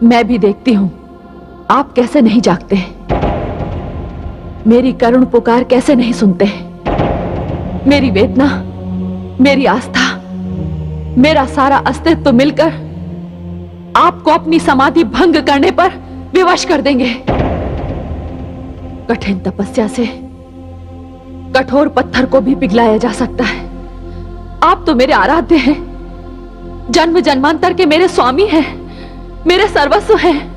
मैं भी देखती हूं आप कैसे नहीं जागते, मेरी करुण पुकार कैसे नहीं सुनते। मेरी वेदना, मेरी आस्था, मेरा सारा अस्तित्व मिलकर आपको अपनी समाधि भंग करने पर विवश कर देंगे। कठिन तपस्या से कठोर पत्थर को भी पिघलाया जा सकता है। आप तो मेरे आराध्य हैं, जन्म जन्मांतर के मेरे स्वामी हैं, मेरे सर्वस्व हैं।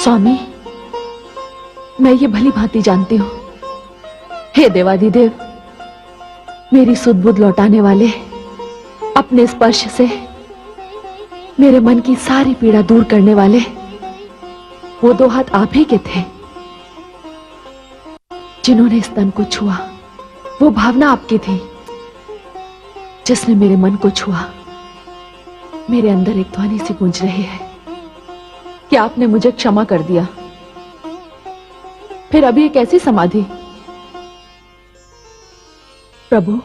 स्वामी, मैं ये भली भांति जानती हूं, हे देवादिदेव, मेरी सुध-बुध लौटाने वाले, अपने स्पर्श से मेरे मन की सारी पीड़ा दूर करने वाले वो दो हाथ आप ही के थे। जिन्होंने इस तन को छुआ, वो भावना आपकी थी। जिसने मेरे मन को छुआ, मेरे अंदर एक ध्वनि सी गूंज रही है कि आपने मुझे क्षमा कर दिया। फिर अभी एक ऐसी समाधि, प्रभु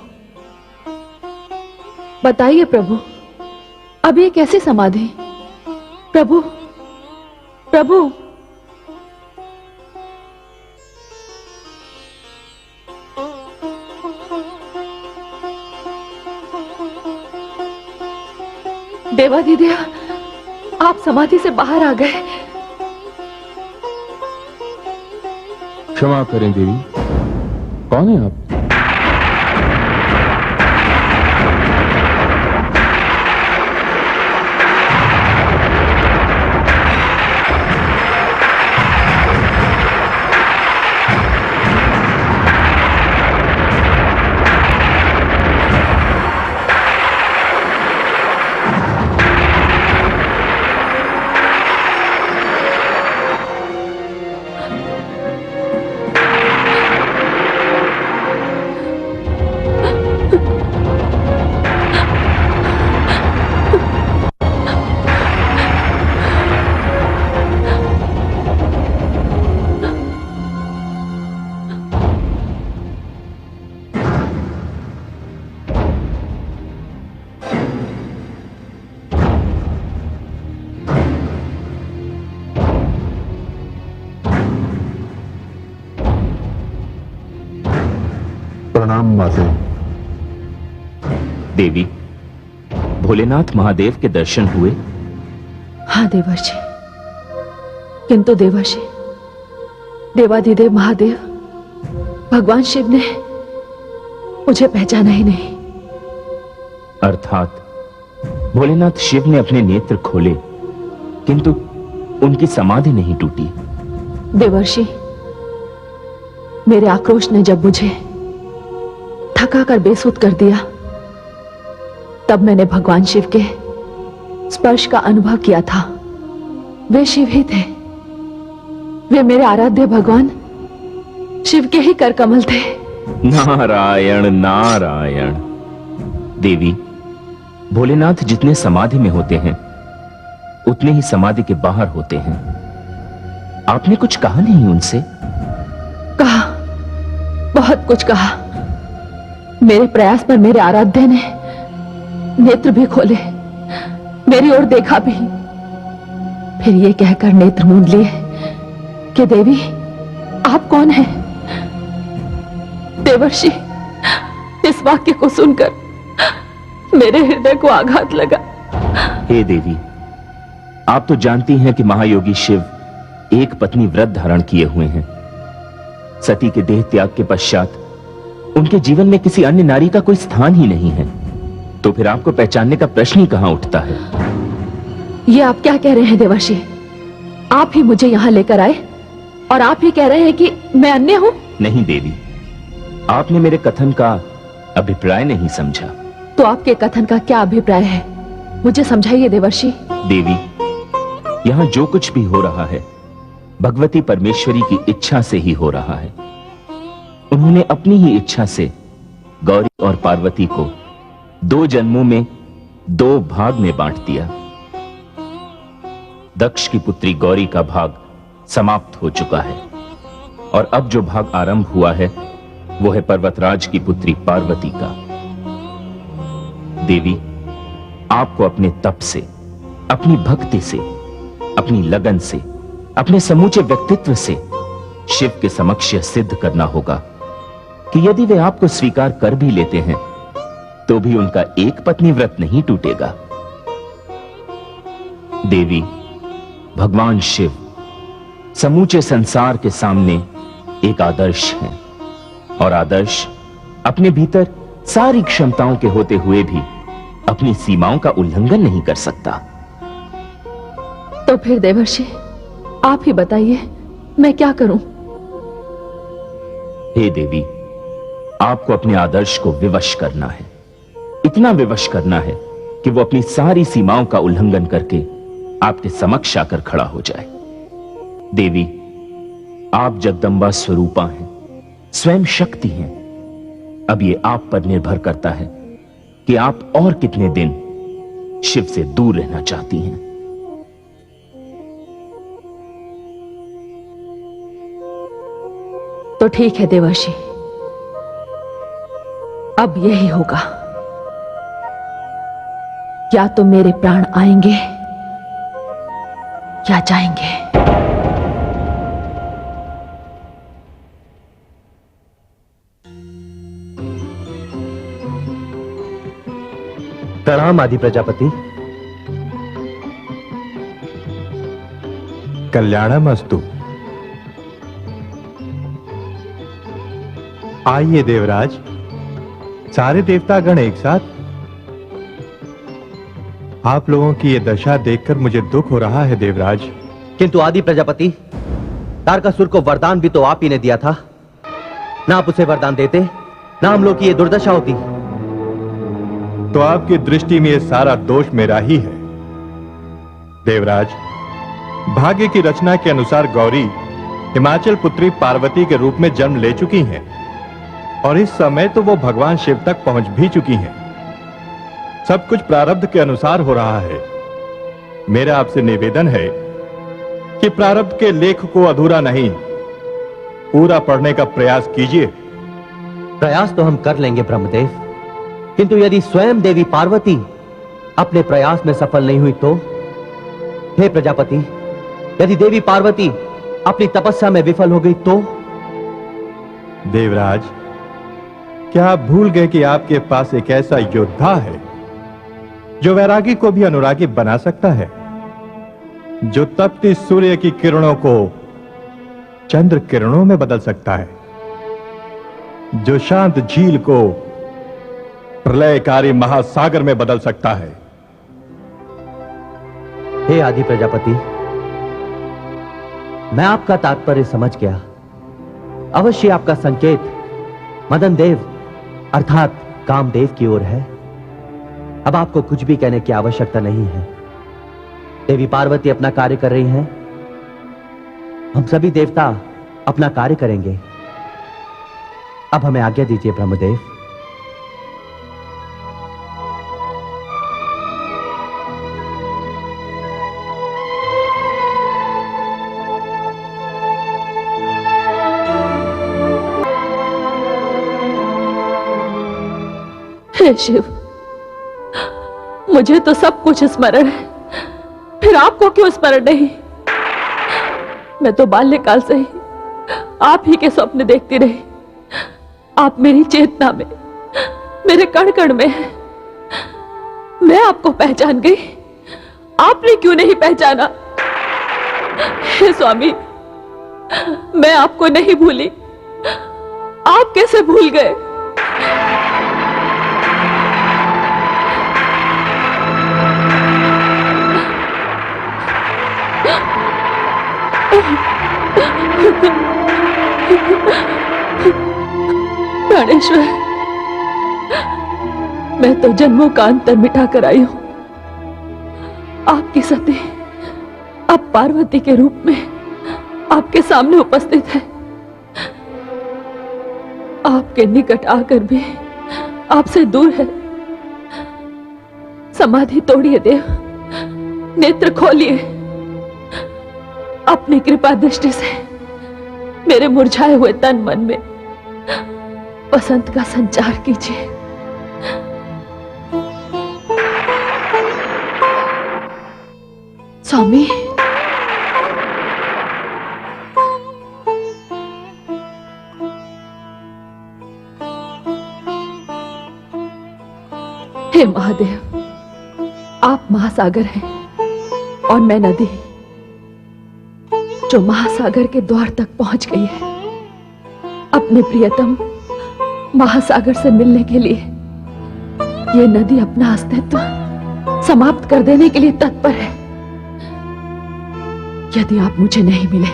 बताइए प्रभु, अभी एक ऐसी समाधि, प्रभु प्रभु। देवादिदेव, आप समाधि से बाहर आ गए। क्षमा करें देवी, कौन है आप? प्रणाम माते। देवी, भोलेनाथ महादेव के दर्शन हुए? हाँ देवर्षि, किंतु देवर्षि, देवादिदेव महादेव भगवान शिव ने मुझे पहचाना ही नहीं। अर्थात भोलेनाथ शिव ने अपने नेत्र खोले, किंतु उनकी समाधि नहीं टूटी। देवर्षि, मेरे आक्रोश ने जब मुझे थका कर बेसुध कर दिया, तब मैंने भगवान शिव के स्पर्श का अनुभव किया था। वे शिव ही थे, वे मेरे आराध्य भगवान शिव के ही कर कमल थे। नारायण नारायण। देवी, भोलेनाथ जितने समाधि में होते हैं, उतने ही समाधि के बाहर होते हैं। आपने कुछ कहा नहीं उनसे? कहा, बहुत कुछ कहा। मेरे प्रयास पर मेरे आराध्य ने नेत्र भी खोले, मेरी ओर देखा भी, फिर ये कहकर नेत्र मूंद लिए कि देवी आप कौन हैं? देवर्षि, इस वाक्य को सुनकर मेरे हृदय को आघात लगा। हे देवी, आप तो जानती हैं कि महायोगी शिव एक पत्नी व्रत धारण किए हुए हैं। सती के देह त्याग के पश्चात उनके जीवन में किसी अन्य नारी का कोई स्थान ही नहीं है, तो फिर आपको पहचानने का प्रश्न ही कहां उठता है? ये आप क्या कह रहे हैं देवर्षि? आप ही मुझे यहां लेकर आए और आप ही कह रहे हैं कि मैं अन्य हूं? नहीं देवी, आपने मेरे कथन का अभिप्राय नहीं समझा। तो आपके कथन का क्या अभिप्राय है, मुझे समझाइए देवर्षि। देवी, यहां जो कुछ भी हो रहा है, भगवती परमेश्वरी की इच्छा से ही हो रहा है। उन्होंने अपनी ही इच्छा से गौरी और पार्वती को 2 जन्मों में 2 भाग में बांट दिया। दक्ष की पुत्री गौरी का भाग समाप्त हो चुका है और अब जो भाग आरंभ हुआ है वो है पर्वतराज की पुत्री पार्वती का। देवी, आपको अपने तप से, अपनी भक्ति से, अपनी लगन से, अपने समूचे व्यक्तित्व से शिव के समक्ष यह सिद्ध करना होगा कि यदि वे आपको स्वीकार कर भी लेते हैं तो भी उनका एक पत्नी व्रत नहीं टूटेगा। देवी, भगवान शिव समूचे संसार के सामने एक आदर्श हैं और आदर्श अपने भीतर सारी क्षमताओं के होते हुए भी अपनी सीमाओं का उल्लंघन नहीं कर सकता। तो फिर देवर्षि, आप ही बताइए, मैं क्या करूं? हे देवी, आपको अपने आदर्श को विवश करना है। इतना विवश करना है कि वो अपनी सारी सीमाओं का उल्लंघन करके आपके समक्ष आकर खड़ा हो जाए। देवी, आप जगदंबा स्वरूपा हैं, स्वयं शक्ति हैं। अब ये आप पर निर्भर करता है कि आप और कितने दिन शिव से दूर रहना चाहती हैं। तो ठीक है देवर्षि, अब यही होगा। या तो मेरे प्राण आएंगे या जाएंगे। प्रणाम आदि प्रजापति। कल्याणमस्तु। आइए देवराज, सारे देवतागण एक साथ। आप लोगों की यह दशा देखकर मुझे दुख हो रहा है देवराज। किंतु आदि प्रजापति, तारकासुर को वरदान भी तो आप ही ने दिया था। ना आप उसे वरदान देते, ना हम लोग की यह दुर्दशा होती। तो आपकी दृष्टि में यह सारा दोष मेरा ही है देवराज। भाग्य की रचना के अनुसार गौरी हिमाचल पुत्री पार्वती के रूप में जन्म ले चुकी हैं और इस समय तो वो भगवान शिव तक पहुंच भी चुकी हैं। सब कुछ प्रारब्ध के अनुसार हो रहा है। मेरा आपसे निवेदन है कि प्रारब्ध के लेख को अधूरा नहीं, पूरा पढ़ने का प्रयास कीजिए। प्रयास तो हम कर लेंगे ब्रह्मदेव, किंतु यदि स्वयं देवी पार्वती अपने प्रयास में सफल नहीं हुई तो? हे प्रजापति, यदि देवी पार्वती अपनी तपस्या में विफल हो गई तो? देवराज, क्या आप भूल गए कि आपके पास एक ऐसा योद्धा है जो वैरागी को भी अनुरागी बना सकता है, जो तपती सूर्य की किरणों को चंद्र किरणों में बदल सकता है, जो शांत झील को प्रलयकारी महासागर में बदल सकता है। हे आदि प्रजापति, मैं आपका तात्पर्य समझ गया। अवश्य आपका संकेत मदन देव अर्थात कामदेव की ओर है। अब आपको कुछ भी कहने की आवश्यकता नहीं है। देवी पार्वती अपना कार्य कर रही हैं, हम सभी देवता अपना कार्य करेंगे। अब हमें आज्ञा दीजिए ब्रह्मदेव। हे शिव, मुझे तो सब कुछ स्मरण है, फिर आपको क्यों स्मरण नहीं? मैं तो बाल्यकाल से ही आप ही के स्वप्न देखती रही। आप मेरी चेतना में, मेरे कण कण में हैं। मैं आपको पहचान गई, आपने क्यों नहीं पहचाना? हे स्वामी, मैं आपको नहीं भूली, आप कैसे भूल गए? प्राणेश्वर, मैं तो जन्मों का अंतर मिटा कर आई हूं। आपकी सती अब पार्वती के रूप में आपके सामने उपस्थित है। आपके निकट आकर भी आपसे दूर है। समाधि तोड़िए देव, नेत्र खोलिए। अपनी कृपा दृष्टि से मेरे मुरझाए हुए तन मन में वसंत का संचार कीजिए। स्वामी, हे महादेव, आप महासागर हैं और मैं नदी जो महासागर के द्वार तक पहुंच गई है। अपने प्रियतम महासागर से मिलने के लिए यह नदी अपना अस्तित्व समाप्त कर देने के लिए तत्पर है। यदि आप मुझे नहीं मिले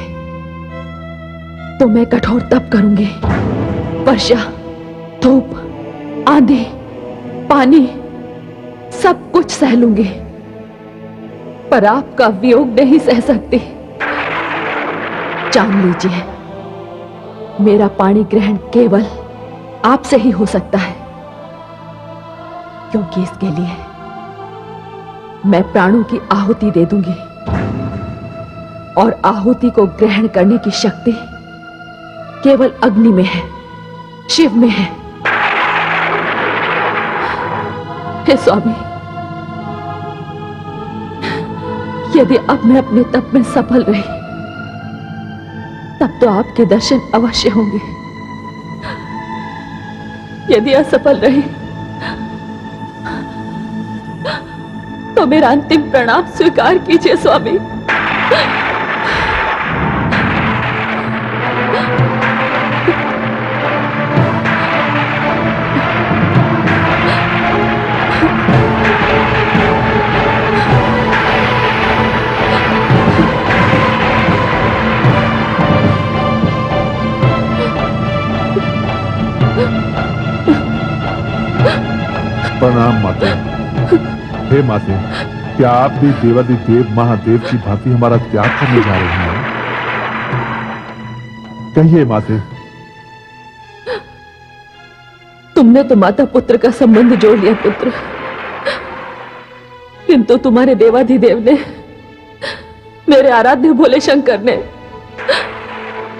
तो मैं कठोर तप करूंगी। वर्षा, धूप, आंधी, पानी सब कुछ सह लूंगी, पर आपका वियोग नहीं सह सकती। जान लीजिए, मेरा पाणी ग्रहण केवल आपसे ही हो सकता है, क्योंकि इसके लिए मैं प्राणों की आहुति दे दूंगी और आहुति को ग्रहण करने की शक्ति केवल अग्नि में है, शिव में है। हे स्वामी, यदि अब मैं अपने तप में सफल रही तब तो आपके दर्शन अवश्य होंगे। यदि असफल रही तो मेरा अंतिम प्रणाम स्वीकार कीजिए स्वामी। प्रणाम माते। हे माते, क्या आप भी देवादिदेव महादेव की भांति हमारा त्याग करने जा रहे हैं? कहिए माते। तुमने तो माता पुत्र का संबंध जोड़ लिया पुत्र, किंतु तुम्हारे देवाधिदेव ने, मेरे आराध्य भोले शंकर ने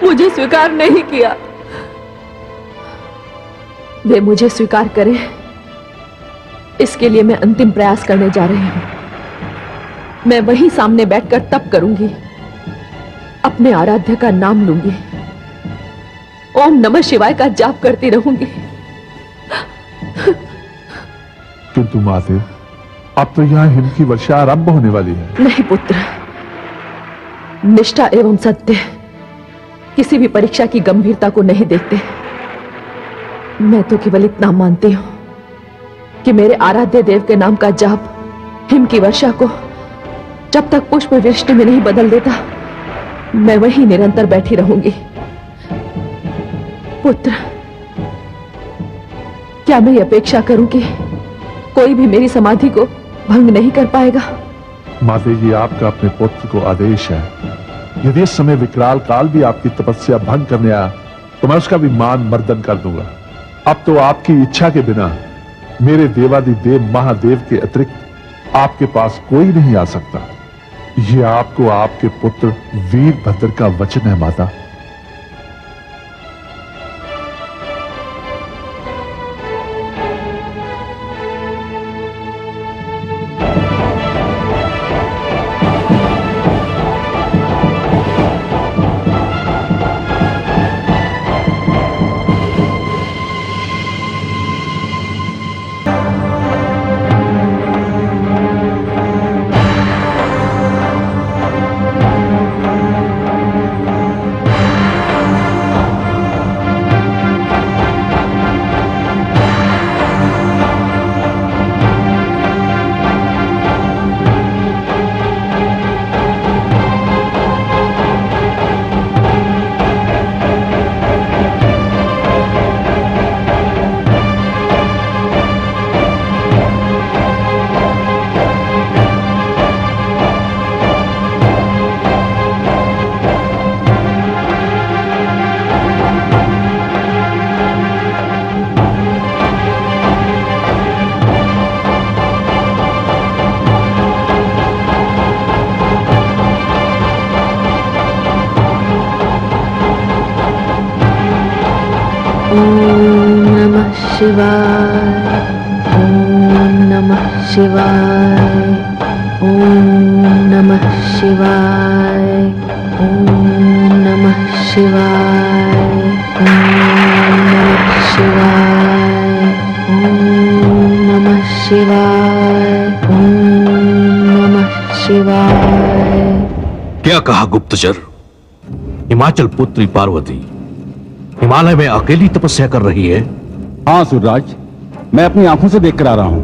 मुझे स्वीकार नहीं किया। वे मुझे स्वीकार करें, इसके लिए मैं अंतिम प्रयास करने जा रही हूं। मैं वहीं सामने बैठकर तप करूंगी, अपने आराध्य का नाम लूंगी, ओम नमः शिवाय का जाप करती रहूंगी। किंतु माते, अब तो यहाँ हिम की वर्षा आरंभ होने वाली है। नहीं पुत्र, निष्ठा एवं सत्य किसी भी परीक्षा की गंभीरता को नहीं देखते। मैं तो केवल इतना मानती हूं कि मेरे आराध्य देव के नाम का जाप हिम की वर्षा को जब तक पुष्प वृष्टि में नहीं बदल देता, मैं वहीं निरंतर बैठी रहूंगी। पुत्र, क्या मैं अपेक्षा करूं कि कोई भी मेरी समाधि को भंग नहीं कर पाएगा? माते जी, आपका अपने पुत्र को आदेश है। यदि इस समय विकराल काल भी आपकी तपस्या भंग करने आया तो मैं उसका भी मान मर्दन कर दूंगा। अब तो आपकी इच्छा के बिना मेरे देवादिदेव महादेव के अतिरिक्त आपके पास कोई नहीं आ सकता। यह आपको आपके पुत्र वीरभद्र का वचन है माता। शिवाय, ओम नमः शिवाय, ओम नमः शिवाय, ओम नमः शिवाय, ओम नमः शिवाय, ओम नमः शिवाय, ओम नमः शिवाय। क्या कहा गुप्तचर? हिमाचल पुत्री पार्वती हिमालय में अकेली तपस्या कर रही है? हाँ सूर्यराज, मैं अपनी आंखों से देखकर आ रहा हूं।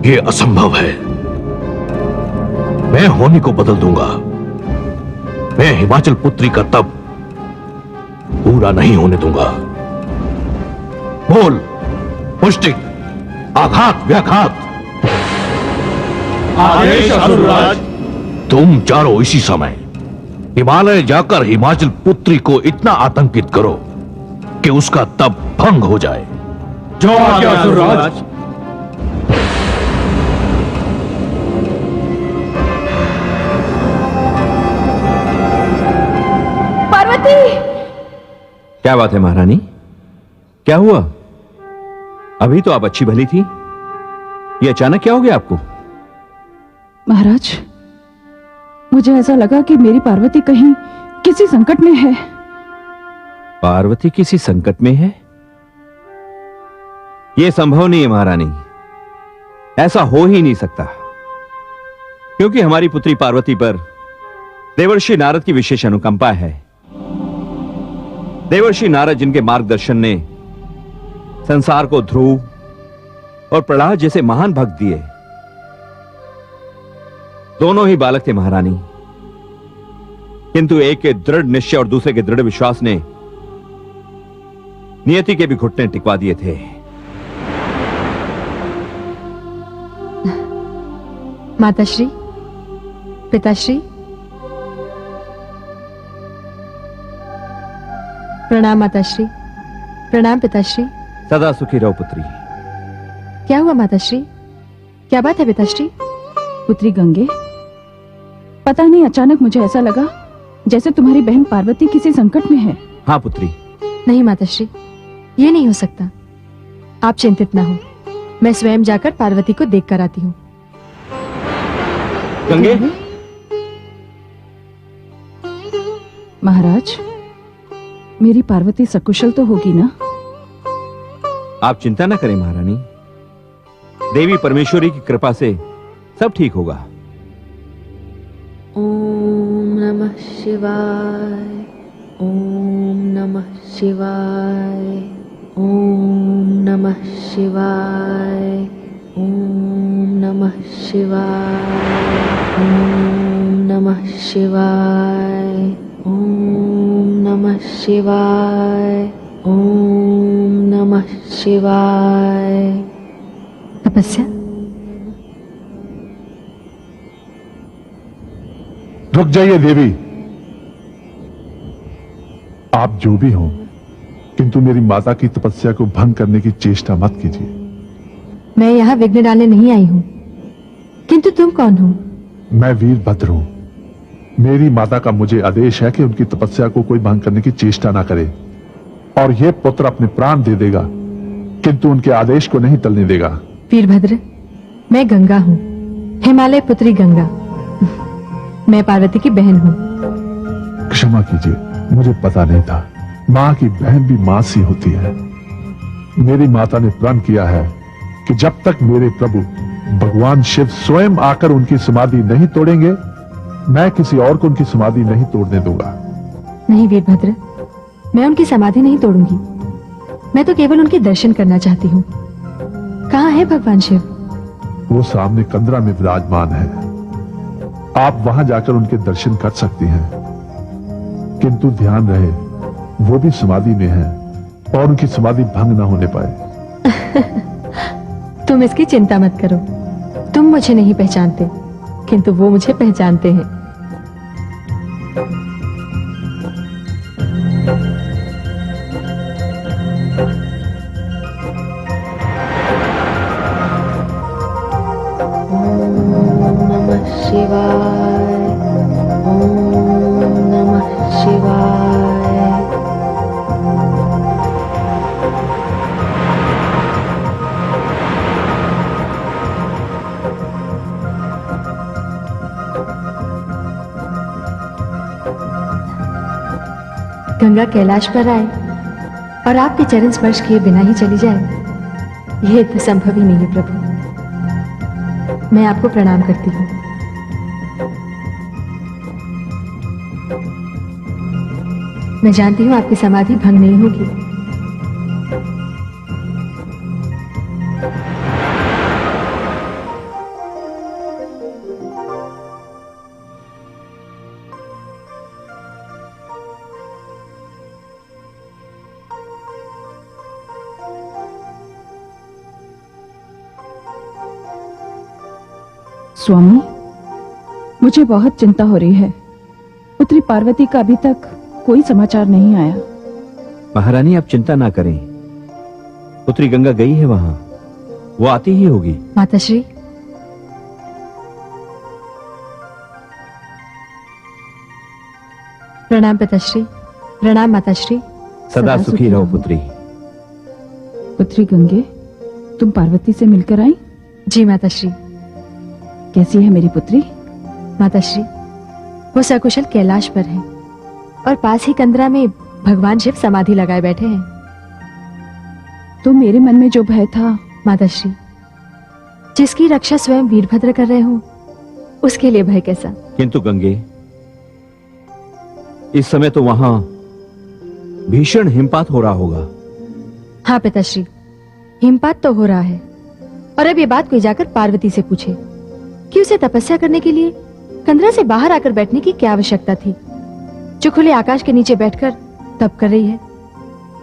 यह असंभव है। मैं होनी को बदल दूंगा। मैं हिमाचल पुत्री का तप पूरा नहीं होने दूंगा। बोल, पुष्टिक, आघात, व्याघात। आदेश असुरराज। तुम चारों इसी समय हिमालय जाकर हिमाचल पुत्री को इतना आतंकित करो कि उसका तप भंग हो जाए। जो आज्ञा असुरराज। पार्वती! क्या बात है महारानी, क्या हुआ? अभी तो आप अच्छी भली थी, ये अचानक क्या हो गया आपको? महाराज, मुझे ऐसा लगा कि मेरी पार्वती कहीं किसी संकट में है। पार्वती किसी संकट में है? यह संभव नहीं है महारानी, ऐसा हो ही नहीं सकता, क्योंकि हमारी पुत्री पार्वती पर देवर्षि नारद की विशेष अनुकंपा है। देवर्षि नारद जिनके मार्गदर्शन ने संसार को ध्रुव और प्रहलाद जैसे महान भक्त दिए, दोनों ही बालक थे महारानी, किंतु एक के दृढ़ निश्चय और दूसरे के दृढ़ विश्वास ने नियति के भी घुटने टिकवा दिए थे। माताश्री, पिताश्री, प्रणाम माताश्री, प्रणाम पिताश्री। सदा सुखी रहो पुत्री। क्या हुआ माताश्री, क्या बात है पिताश्री? पुत्री गंगे, पता नहीं अचानक मुझे ऐसा लगा जैसे तुम्हारी बहन पार्वती किसी संकट में है। हाँ पुत्री। नहीं माताश्री, ये नहीं हो सकता। आप चिंतित ना हो, मैं स्वयं जाकर पार्वती को देख कर आती हूँ। गंगे, महाराज, मेरी पार्वती सकुशल तो होगी ना? आप चिंता न करें महारानी, देवी परमेश्वरी की कृपा से सब ठीक होगा। ओम नमः शिवाय, ओम नमः शिवाय, ओम नमः शिवाय, ओम नमः शिवाय, ओम नमः शिवाय, ओम नमः शिवाय, ओम नमः शिवाय। तपस्या, रुक जाइए देवी। आप जो भी हो, किंतु मेरी माता की तपस्या को भंग करने की चेष्टा मत कीजिए। मैं यहाँ विघ्न डालने नहीं आई हूँ, किंतु तुम कौन हो? मैं वीरभद्र हूं। मेरी माता का मुझे आदेश है कि उनकी तपस्या को कोई भंग करने की चेष्टा ना करे, और यह पुत्र अपने प्राण दे देगा, किंतु उनके आदेश को नहीं टलने देगा। वीरभद्र, मैं गंगा हूँ, हिमालय पुत्री गंगा। मैं पार्वती की बहन हूँ। क्षमा कीजिए, मुझे पता नहीं था। माँ की बहन भी माँ सी होती है। मेरी माता ने प्रण किया है कि जब तक मेरे प्रभु भगवान शिव स्वयं आकर उनकी समाधि नहीं तोड़ेंगे, मैं किसी और को उनकी समाधि नहीं तोड़ने दूंगा। नहीं वीरभद्र, मैं उनकी समाधि नहीं तोड़ूंगी। मैं तो केवल उनके दर्शन करना चाहती हूँ। कहाँ है भगवान शिव? वो सामने कंदरा में विराजमान है। आप वहां जाकर उनके दर्शन कर सकती हैं, किंतु ध्यान रहे वो भी समाधि में है और उनकी समाधि भंग ना होने पाए। तुम इसकी चिंता मत करो। तुम मुझे नहीं पहचानते, किंतु वो मुझे पहचानते हैं। ओम नमः शिवाय, ओम नमः शिवाय। गंगा कैलाश पर आए और आपके चरण स्पर्श किए बिना ही चली जाए, यह तो संभव ही नहीं है प्रभु। मैं आपको प्रणाम करती हूँ। मैं जानती हूँ आपकी समाधि भंग नहीं होगी। स्वामी, मुझे बहुत चिंता हो रही है। पुत्री पार्वती का अभी तक कोई समाचार नहीं आया। महारानी आप चिंता ना करें, पुत्री गंगा गई है वहां, वो आती ही होगी। माताश्री, प्रणाम पिताश्री। प्रणाम माताश्री। सदा सुखी रहो पुत्री। पुत्री गंगे, तुम पार्वती से मिलकर आई? जी माताश्री। कैसी है मेरी पुत्री? माताश्री, वो सकुशल कैलाश पर है और पास ही कंदरा में भगवान शिव समाधि लगाए बैठे हैं। तो मेरे मन में जो भय था। माताश्री, जिसकी रक्षा स्वयं वीरभद्र कर रहे हो, उसके लिए भय कैसा? किंतु गंगे, इस समय तो वहां भीषण हिमपात हो रहा होगा। हाँ पिताश्री, हिमपात तो हो रहा है। और अब ये बात कोई जाकर पार्वती से पूछे कि उसे तपस्या करने के लिए कंदरा से बाहर आकर बैठने की क्या आवश्यकता थी, जो खुले आकाश के नीचे बैठकर तप कर रही है।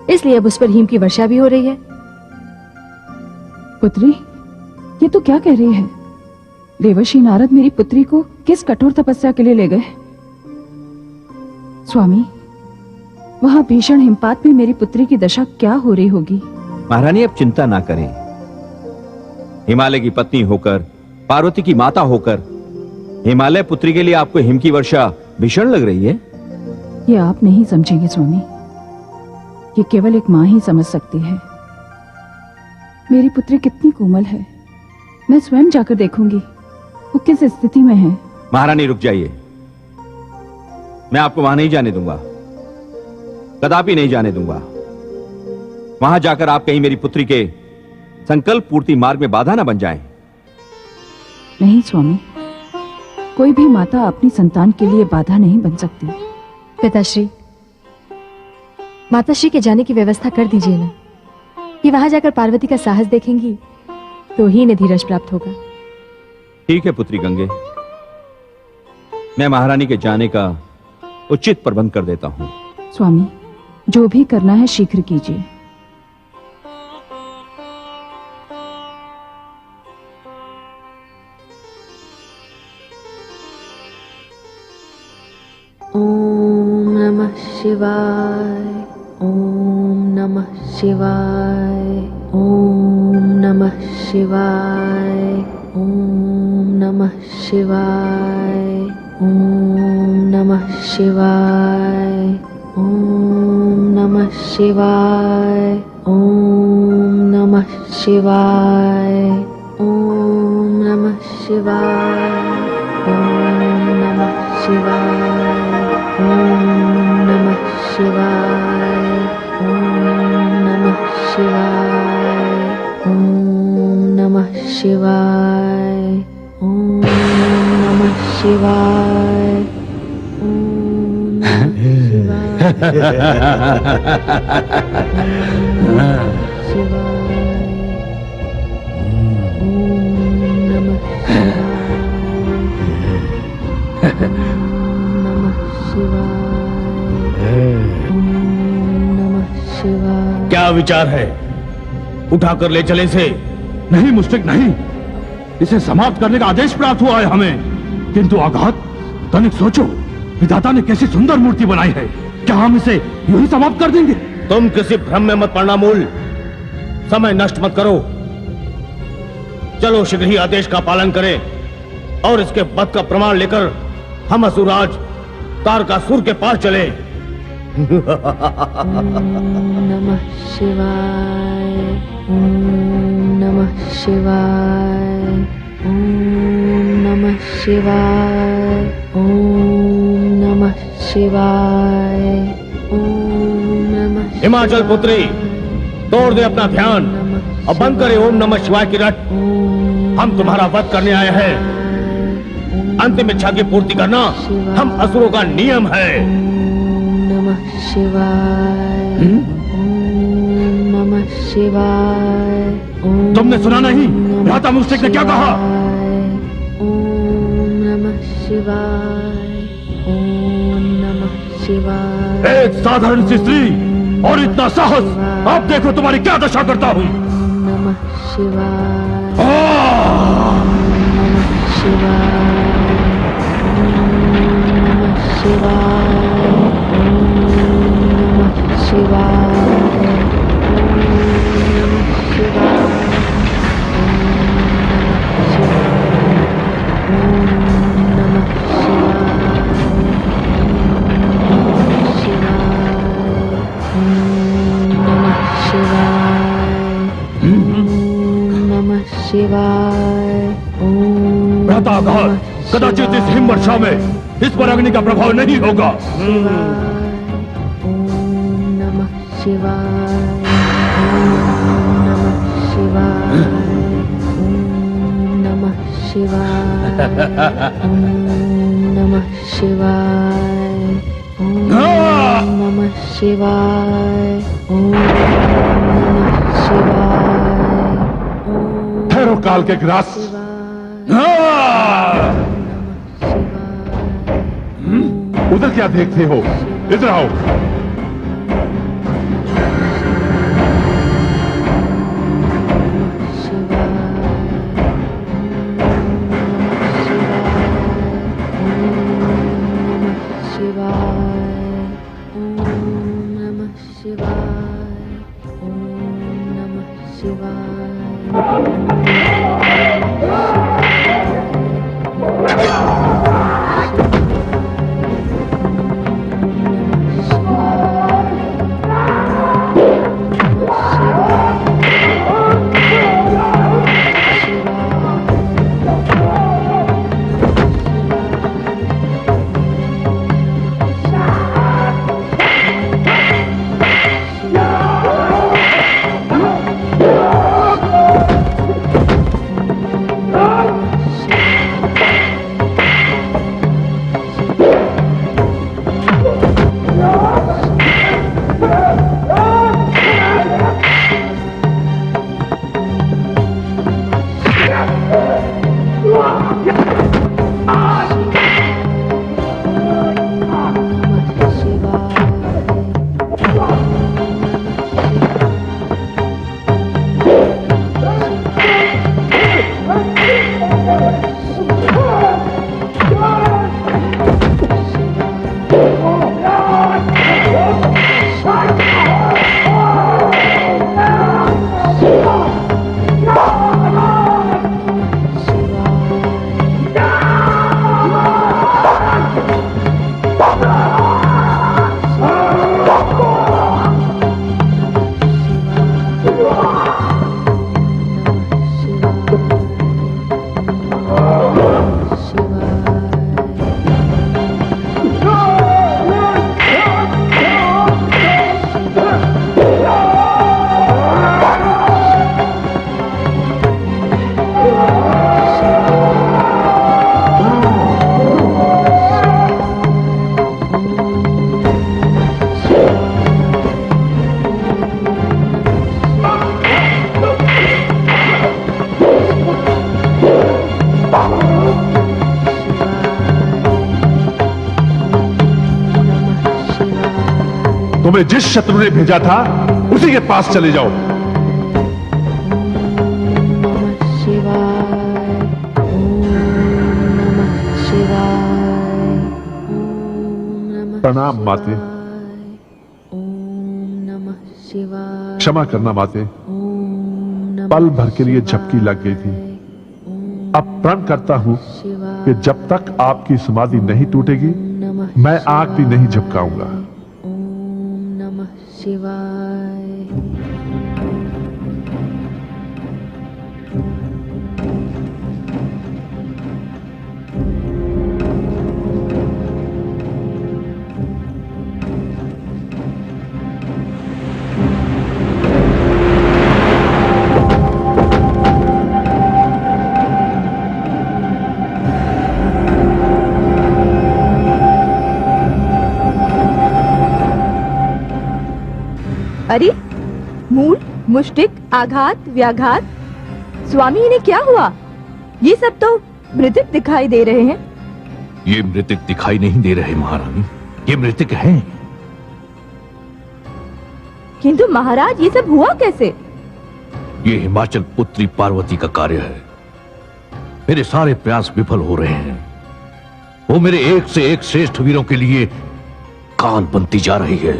इसलिए अब उस पर हिम की वर्षा भी हो रही है। पुत्री, ये तो क्या कह रही है? देवर्षि नारद मेरी पुत्री को किस कठोर तपस्या के लिए ले गए? स्वामी, वहां भीषण हिमपात में मेरी पुत्री की दशा क्या हो रही होगी? महारानी अब चिंता ना करें। हिमालय की पत्नी होकर, पार्वती की माता होकर, हिमालय पुत्री के लिए आपको हिम की वर्षा भीषण लग रही है? ये आप नहीं समझेंगे स्वामी, ये केवल एक मां ही समझ सकती है। मेरी पुत्री कितनी कोमल है, मैं स्वयं जाकर देखूंगी वो किस स्थिति में है। महारानी रुक जाइए, मैं आपको वहां नहीं जाने दूंगा, कदापि नहीं जाने दूंगा। वहां जाकर आप कहीं मेरी पुत्री के संकल्प पूर्ति मार्ग में बाधा ना बन जाएं। नहीं स्वामी, कोई भी माता अपनी संतान के लिए बाधा नहीं बन सकती। पिताश्री, माताश्री के जाने की व्यवस्था कर दीजिए ना, कि वहां जाकर पार्वती का साहस देखेंगी तो ही इन्हें धीरज प्राप्त होगा। ठीक है पुत्री गंगे, मैं महारानी के जाने का उचित प्रबंध कर देता हूं। स्वामी, जो भी करना है शीघ्र कीजिए। ओम नमः शिवाय। ओम नमः शिवाय। ओम नमः शिवाय। ओम नमः शिवाय। ओम नमः शिवाय। ओम नमः शिवाय। ओम नमः शिवाय। ओम नमः शिवाय। ओम नमः शिवाय। ओम नमः शिवाय। ओम नमः शिवाय। ओम नमः शिवाय। ओम नमः शिवाय। ओम नमः शिवाय। क्या विचार है? उठाकर ले चले से। नहीं मुश्तिक नहीं, इसे समाप्त करने का आदेश प्राप्त हुआ है हमें। किंतु आघात, तनिक सोचो, विधाता ने कैसी सुंदर मूर्ति बनाई है, क्या हम इसे यूं ही समाप्त कर देंगे? तुम किसी भ्रम में मत पड़ना मूल, समय नष्ट मत करो। चलो शीघ्र ही आदेश का पालन करें और इसके वध का प्रमाण लेकर हम असुराज तारकासुर के पास चले। नमः शिवाय। ओम नमः शिवाय। ओम नमः शिवाय। ओम नमः शिवाय। ओम नमः। हिमाचल पुत्री, तोड़ दे अपना ध्यान और बंद करे ओम नमः शिवाय की रट। हम तुम्हारा वध करने आए हैं। अंतिम इच्छा की पूर्ति करना हम असुरों का नियम है। ओम नमः शिवाय। ओम नमः शिवाय। तुमने सुना नहीं भ्राता मुश्तिक ने क्या कहा? ओम नमः शिवाय। ओम नमः शिवाय। एक साधारण सी स्त्री और इतना साहस, अब देखो तुम्हारी क्या दशा करता हूँ। ओम नमः शिवाय। आ! ओम नमः भ्राता आघात, कदाचित इस हिम वर्षा में इस पर अग्नि का प्रभाव नहीं होगा। ठहरो काल के ग्रास। उधर क्या देखते हो, इधर आओ। तुम्हें जिस शत्रु ने भेजा था उसी के पास चले जाओ। प्रणाम माते। क्षमा करना माते, पल भर के लिए झपकी लग गई थी। अब प्रण करता हूं कि जब तक आपकी समाधि नहीं टूटेगी मैं आंख भी नहीं झपकाऊंगा। अरे मूल, मुष्टिक, आघात, व्याघात, स्वामी इन्हें क्या हुआ? ये सब तो मृतक दिखाई दे रहे हैं। ये मृतक दिखाई नहीं दे रहे महारानी, ये मृतक हैं। किंतु महाराज ये सब हुआ कैसे? ये हिमाचल पुत्री पार्वती का कार्य है। मेरे सारे प्रयास विफल हो रहे हैं। वो मेरे एक से एक श्रेष्ठ वीरों के लिए काल बनती जा रही है।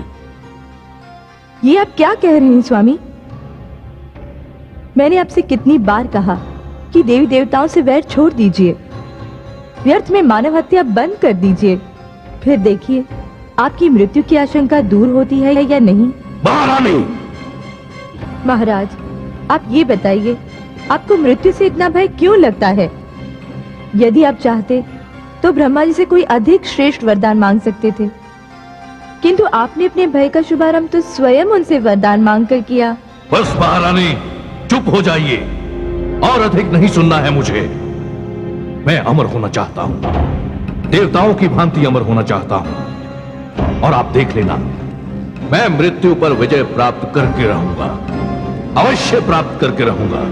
ये आप क्या कह रहे हैं स्वामी? मैंने आपसे कितनी बार कहा कि देवी देवताओं से वैर छोड़ दीजिए, व्यर्थ में मानव हत्या बंद कर दीजिए। फिर देखिए आपकी मृत्यु की आशंका दूर होती है या नहीं। महारानी, महाराज, आप ये बताइए, आपको मृत्यु से इतना भय क्यों लगता है? यदि आप चाहते तो ब्रह्मा जी से कोई अधिक श्रेष्ठ वरदान मांग सकते थे, किंतु आपने अपने भय का शुभारंभ तो स्वयं उनसे वरदान मांगकर किया। बस महारानी, चुप हो जाइए, और अधिक नहीं सुनना है मुझे। मैं अमर होना चाहता हूं, देवताओं की भांति अमर होना चाहता हूं, और आप देख लेना, मैं मृत्यु पर विजय प्राप्त करके रहूंगा, अवश्य प्राप्त करके रहूंगा।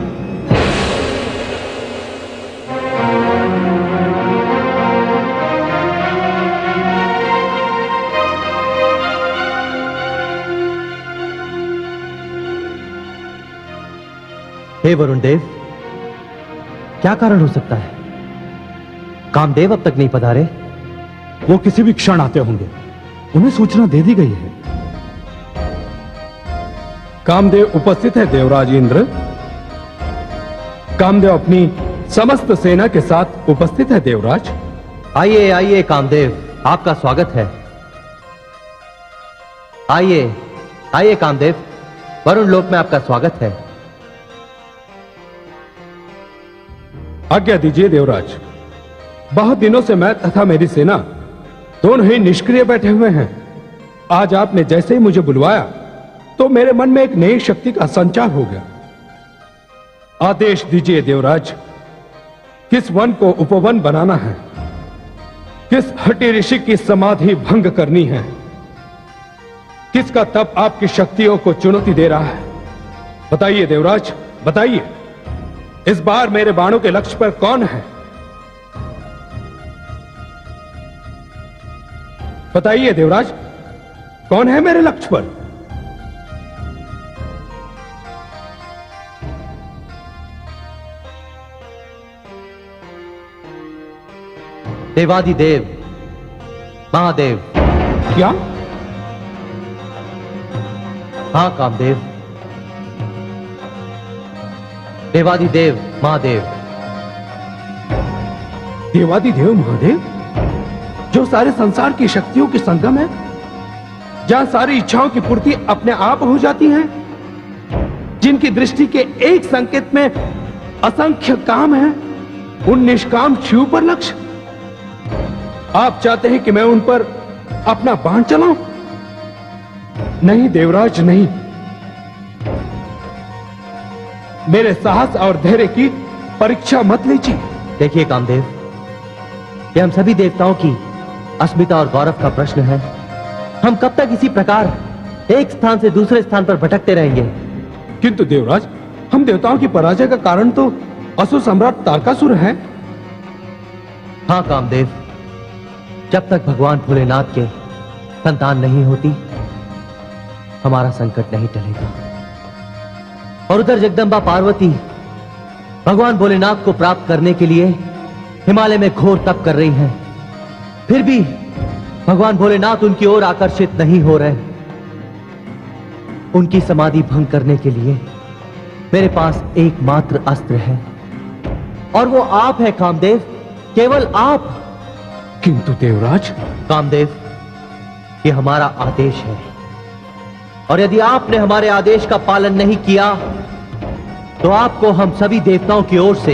हे वरुण देव, क्या कारण हो सकता है? कामदेव अब तक नहीं पधारे। वो किसी भी क्षण आते होंगे, उन्हें सूचना दे दी गई है। कामदेव उपस्थित है देवराज इंद्र। कामदेव अपनी समस्त सेना के साथ उपस्थित है देवराज। आइए आइए कामदेव, आपका स्वागत है। आइए आइए कामदेव, वरुण लोक में आपका स्वागत है। आज्ञा दीजिए देवराज। बहुत दिनों से मैं तथा मेरी सेना दोनों ही निष्क्रिय बैठे हुए हैं। आज आपने जैसे ही मुझे बुलवाया तो मेरे मन में एक नई शक्ति का संचार हो गया। आदेश दीजिए देवराज, किस वन को उपवन बनाना है, किस हठी ऋषि की समाधि भंग करनी है, किसका तप आपकी शक्तियों को चुनौती दे रहा है? बताइए देवराज, बताइए। इस बार मेरे बाणों के लक्ष्य पर कौन है? बताइए देवराज, कौन है मेरे लक्ष्य पर? देवादिदेव महादेव। क्या? हाँ कामदेव, देवादिदेव महादेव। देवादिदेव महादेव, जो सारे संसार की शक्तियों की संगम है, जहां सारी इच्छाओं की पूर्ति अपने आप हो जाती है, जिनकी दृष्टि के एक संकेत में असंख्य काम है, उन निष्काम शिव पर लक्ष्य। आप चाहते हैं कि मैं उन पर अपना बाण चलाऊं? नहीं देवराज, नहीं। मेरे साहस और धैर्य की परीक्षा मत लीजिए। देखिए कामदेव, ये हम सभी देवताओं की अस्मिता और गौरव का प्रश्न है। हम कब तक इसी प्रकार एक स्थान से दूसरे स्थान पर भटकते रहेंगे? किंतु देवराज, हम देवताओं की पराजय का कारण तो असुर सम्राट तारकासुर है। हाँ कामदेव, जब तक भगवान भोलेनाथ के संतान नहीं होती, हमारा संकट नहीं टलेगा। और उधर जगदंबा पार्वती भगवान भोलेनाथ को प्राप्त करने के लिए हिमालय में घोर तप कर रही हैं। फिर भी भगवान भोलेनाथ उनकी ओर आकर्षित नहीं हो रहे। उनकी समाधि भंग करने के लिए मेरे पास एकमात्र अस्त्र है, और वो आप है कामदेव, केवल आप। किंतु देवराज, कामदेव, ये हमारा आदेश है, और यदि आपने हमारे आदेश का पालन नहीं किया तो आपको हम सभी देवताओं की ओर से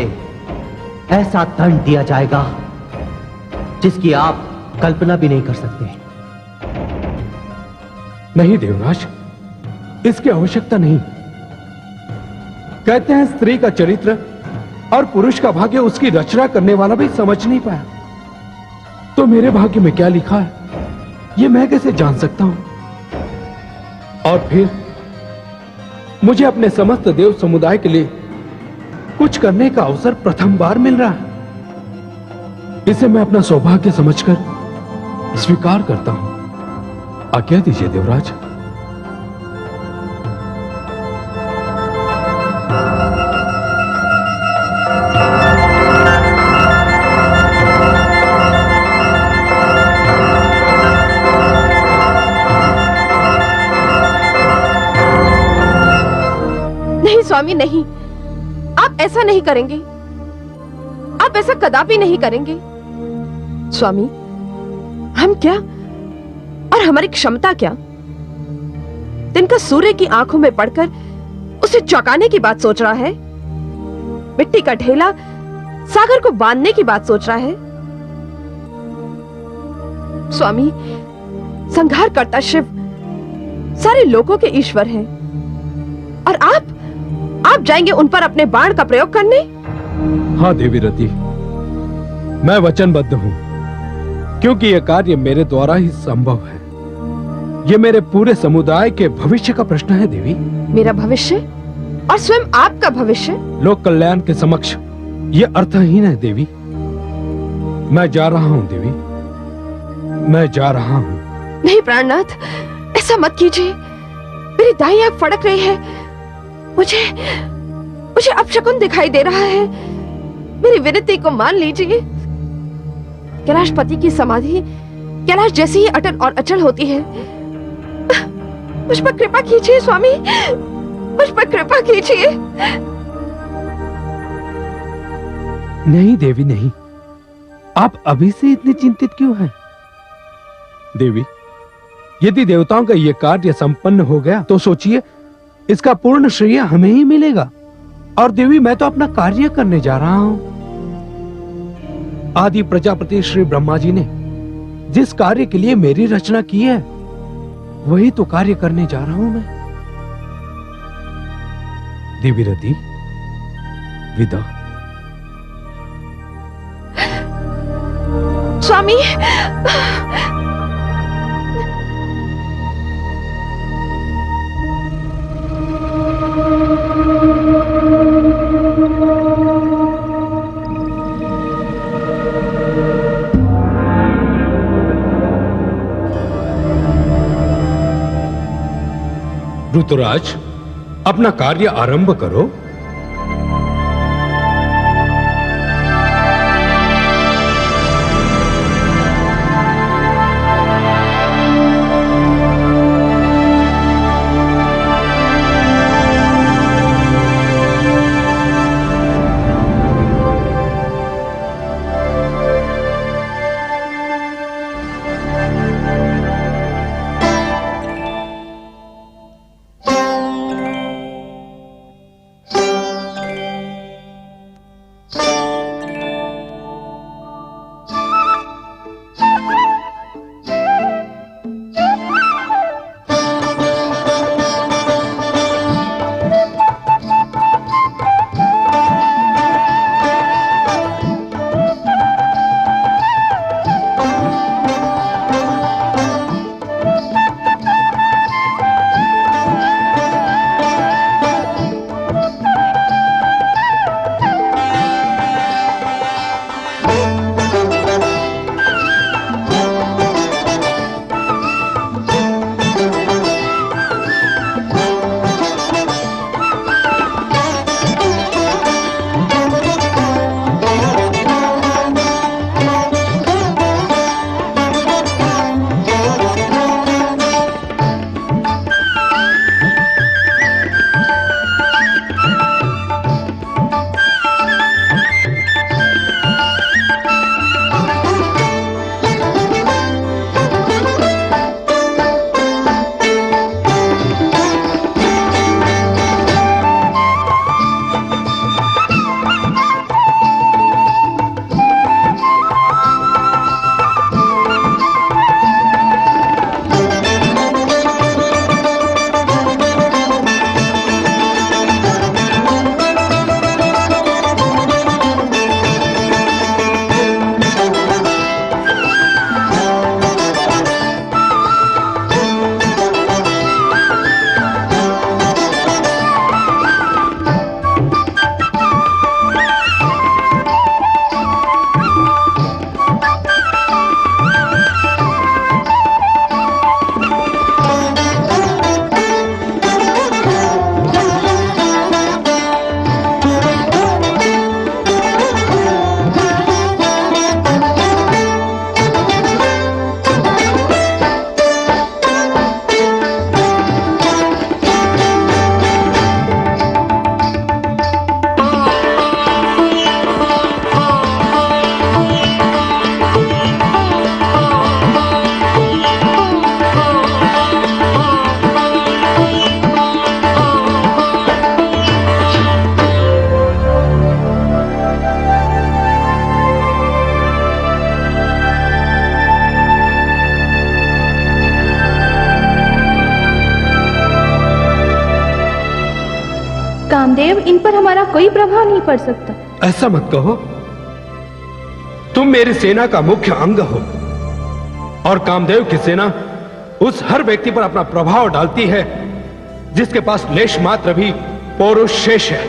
ऐसा दंड दिया जाएगा जिसकी आप कल्पना भी नहीं कर सकते। नहीं देवराज, इसकी आवश्यकता नहीं। कहते हैं स्त्री का चरित्र और पुरुष का भाग्य उसकी रचना करने वाला भी समझ नहीं पाया। तो मेरे भाग्य में क्या लिखा है, यह मैं कैसे जान सकता हूं? और फिर मुझे अपने समस्त देव समुदाय के लिए कुछ करने का अवसर प्रथम बार मिल रहा है। इसे मैं अपना सौभाग्य समझकर स्वीकार करता हूं। आज्ञा दीजिए देवराज। स्वामी नहीं, आप ऐसा नहीं करेंगे, आप ऐसा कदापि नहीं करेंगे। स्वामी, हम क्या और हमारी क्षमता क्या दिन का सूर्य की आंखों में पड़कर उसे चौंकाने की बात सोच रहा है, मिट्टी का ढेला सागर को बांधने की बात सोच रहा है। स्वामी, संहार करता शिव सारे लोगों के ईश्वर हैं, और आप जाएंगे उन पर अपने बाण का प्रयोग करने? हाँ देवी रति, मैं वचनबद्ध हूं, क्योंकि यह कार्य मेरे द्वारा ही संभव है। यह मेरे पूरे समुदाय के भविष्य का प्रश्न है देवी। मेरा भविष्य और स्वयं आपका भविष्य? लोक कल्याण के समक्ष यह अर्थहीन है देवी। मैं जा रहा हूं देवी, मैं जा रहा हूं। नहीं प्राणनाथ, ऐसा मत कीजिए। मेरी दाई आंख फड़क रही है, मुझे अपशकुन दिखाई दे रहा है। मेरी विनती को मान लीजिए। कैलाशपति की समाधि कैलाश जैसी ही अटल और अचल होती है। मुझ पर कृपा कीजिए स्वामी, मुझ पर कृपा कीजिए। नहीं देवी नहीं, आप अभी से इतनी चिंतित क्यों हैं? देवी, यदि देवताओं का यह कार्य संपन्न हो गया तो सोचिए इसका पूर्ण श्रेय हमें ही मिलेगा। और देवी, मैं तो अपना कार्य करने जा रहा हूं। आदि प्रजापति श्री ब्रह्मा जी ने जिस कार्य के लिए मेरी रचना की है, वही तो कार्य करने जा रहा हूं मैं। देवी रति, विदा। स्वामी, ऋतुराज, अपना कार्य आरंभ करो। कामदेव, इन पर हमारा कोई प्रभाव नहीं पड़ सकता। ऐसा मत कहो। तुम मेरी सेना का मुख्य अंग हो और कामदेव की सेना उस हर व्यक्ति पर अपना प्रभाव डालती है जिसके पास लेश मात्र भी पौरुष शेष है।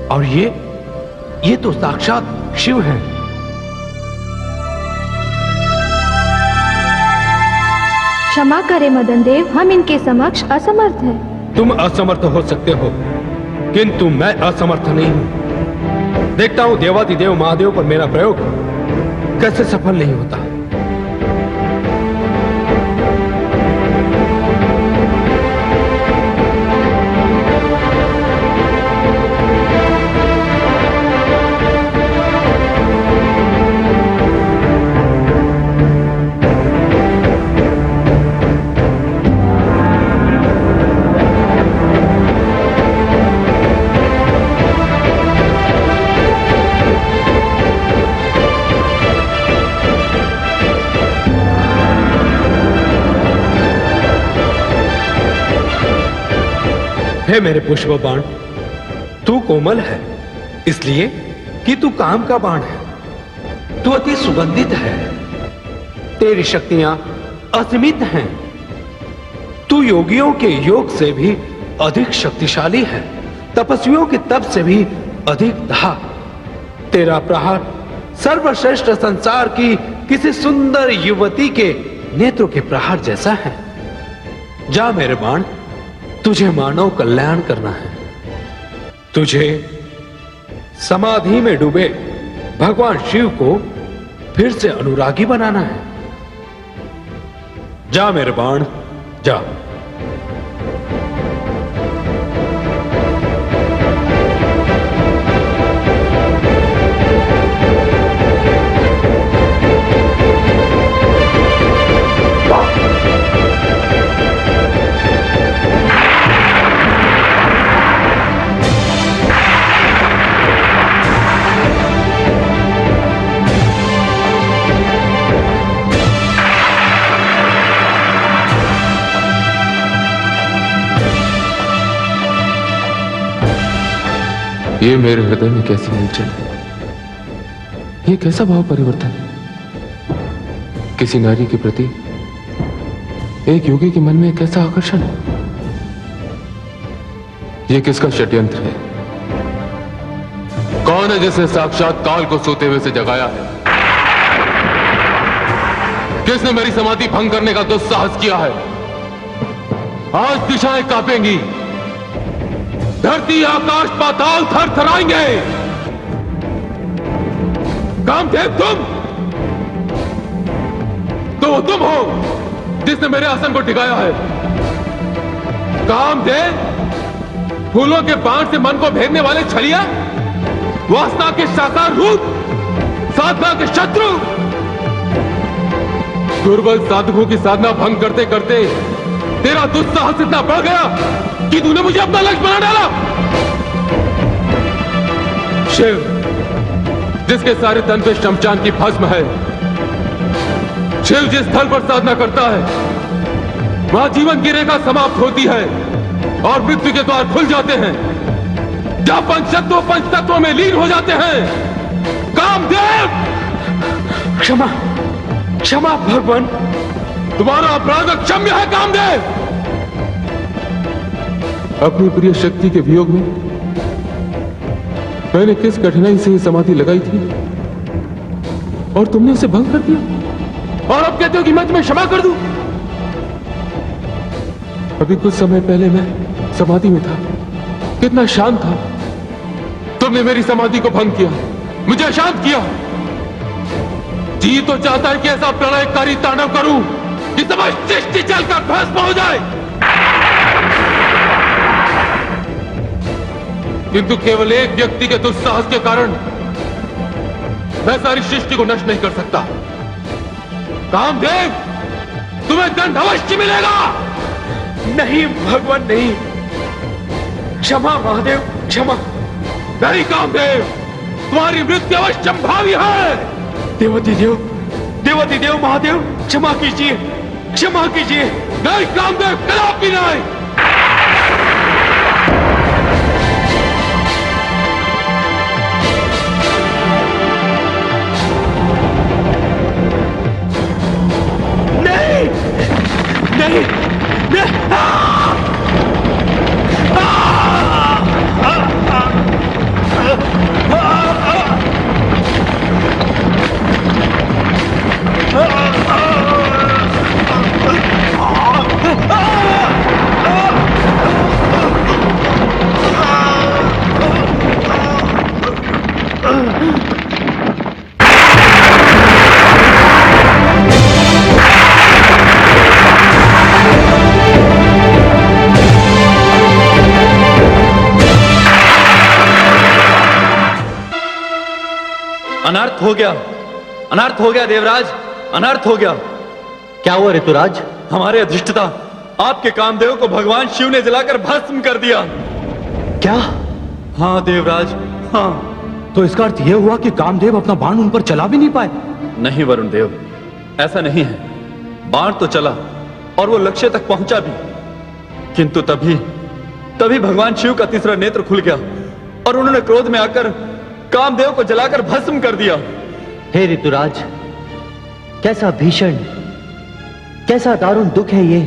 और ये तो साक्षात शिव हैं। क्षमा करें मदन देव, हम इनके समक्ष असमर्थ हैं। तुम असमर्थ हो सकते हो, किंतु मैं असमर्थ नहीं हूं। देखता हूं देवाधिदेव महादेव पर मेरा प्रयोग कैसे सफल नहीं होता। हे मेरे पुष्प बाण, तू कोमल है इसलिए कि तू काम का बाण है। तू अति सुगंधित है, तेरी शक्तियां असीमित हैं। तू योगियों के योग से भी अधिक शक्तिशाली है, तपस्वियों के तप से भी अधिक दहा। तेरा प्रहार सर्वश्रेष्ठ संसार की किसी सुंदर युवती के नेत्रों के प्रहार जैसा है। जा मेरे बाण, तुझे मानव कल्याण करना है। तुझे समाधि में डूबे भगवान शिव को फिर से अनुरागी बनाना है। जा मेरे बाण, जा। ये मेरे हृदय में कैसी हलचल है? ये कैसा भाव परिवर्तन है? किसी नारी के प्रति एक योगी के मन में कैसा आकर्षण है? ये किसका षड्यंत्र है? कौन है जिसने साक्षात काल को सोते हुए से जगाया है? किसने मेरी समाधि भंग करने का दुस्साहस किया है? आज दिशाएं कांपेंगी, धरती आकाश पाताल थर थराएंगे। कामदेव, तुम हो जिसने मेरे आसन को टिकाया है। कामदेव, फूलों के बाण से मन को भेदने वाले छलिया, वासना के साकार रूप, साधना के शत्रु। दुर्बल साधकों की साधना भंग करते करते तेरा दुस्साहस इतना बढ़ गया कि तूने मुझे अपना लक्ष्य बना डाला। शिव, जिसके सारे तन पे शमशान की भस्म है, शिव जिस स्थल पर साधना करता है वहां जीवन की रेखा समाप्त होती है और मृत्यु के द्वार खुल जाते हैं, जहां पंचतत्वों में लीन हो जाते हैं। कामदेव, क्षमा क्षमा भगवान, तुम्हारा अपराध अक्षम्य है। कामदेव, अपनी प्रिय शक्ति के वियोग में मैंने किस कठिनाई से ये समाधि लगाई थी और तुमने उसे भंग कर दिया और अब कहते हो कि मैं तुम्हें क्षमा कर दूं। अभी कुछ समय पहले मैं समाधि में था, कितना शांत था। तुमने मेरी समाधि को भंग किया, मुझे अशांत किया। जी तो चाहता है कि ऐसा प्रलयकारी तांडव करूं कि समस्त सृष्टि जलकर भस्म हो जाए, किंतु केवल एक व्यक्ति के दुस्साहस के कारण मैं सारी सृष्टि को नष्ट नहीं कर सकता। कामदेव, तुम्हें दंड अवश्य मिलेगा। नहीं भगवान, नहीं। क्षमा महादेव, क्षमा। नहीं कामदेव, तुम्हारी मृत्यु अवश्य संभावी है। देवाधिदेव महादेव, क्षमा कीजिए, क्षमा कीजिए। नहीं कामदेव, कदापि नहीं। अनर्थ हो गया, अनर्थ हो गया देवराज, अनर्थ हो गया। क्या हुआ ऋतुराज? हमारे अधिष्ठता आपके कामदेव को भगवान शिव ने जलाकर भस्म कर दिया। क्या? हाँ देवराज, हाँ। तो इसका अर्थ यह हुआ कि कामदेव अपना बाण उन पर चला भी नहीं पाए? नहीं वरुण देव, ऐसा नहीं है। बाण तो चला और वो लक्ष्य तक पहुंचा भी, किंतु तभी भगवान शिव का तीसरा नेत्र खुल गया और उन्होंने क्रोध में आकर कामदेव को जलाकर भस्म कर दिया। हे ऋतुराज, कैसा भीषण, कैसा दारुण दुख है ये।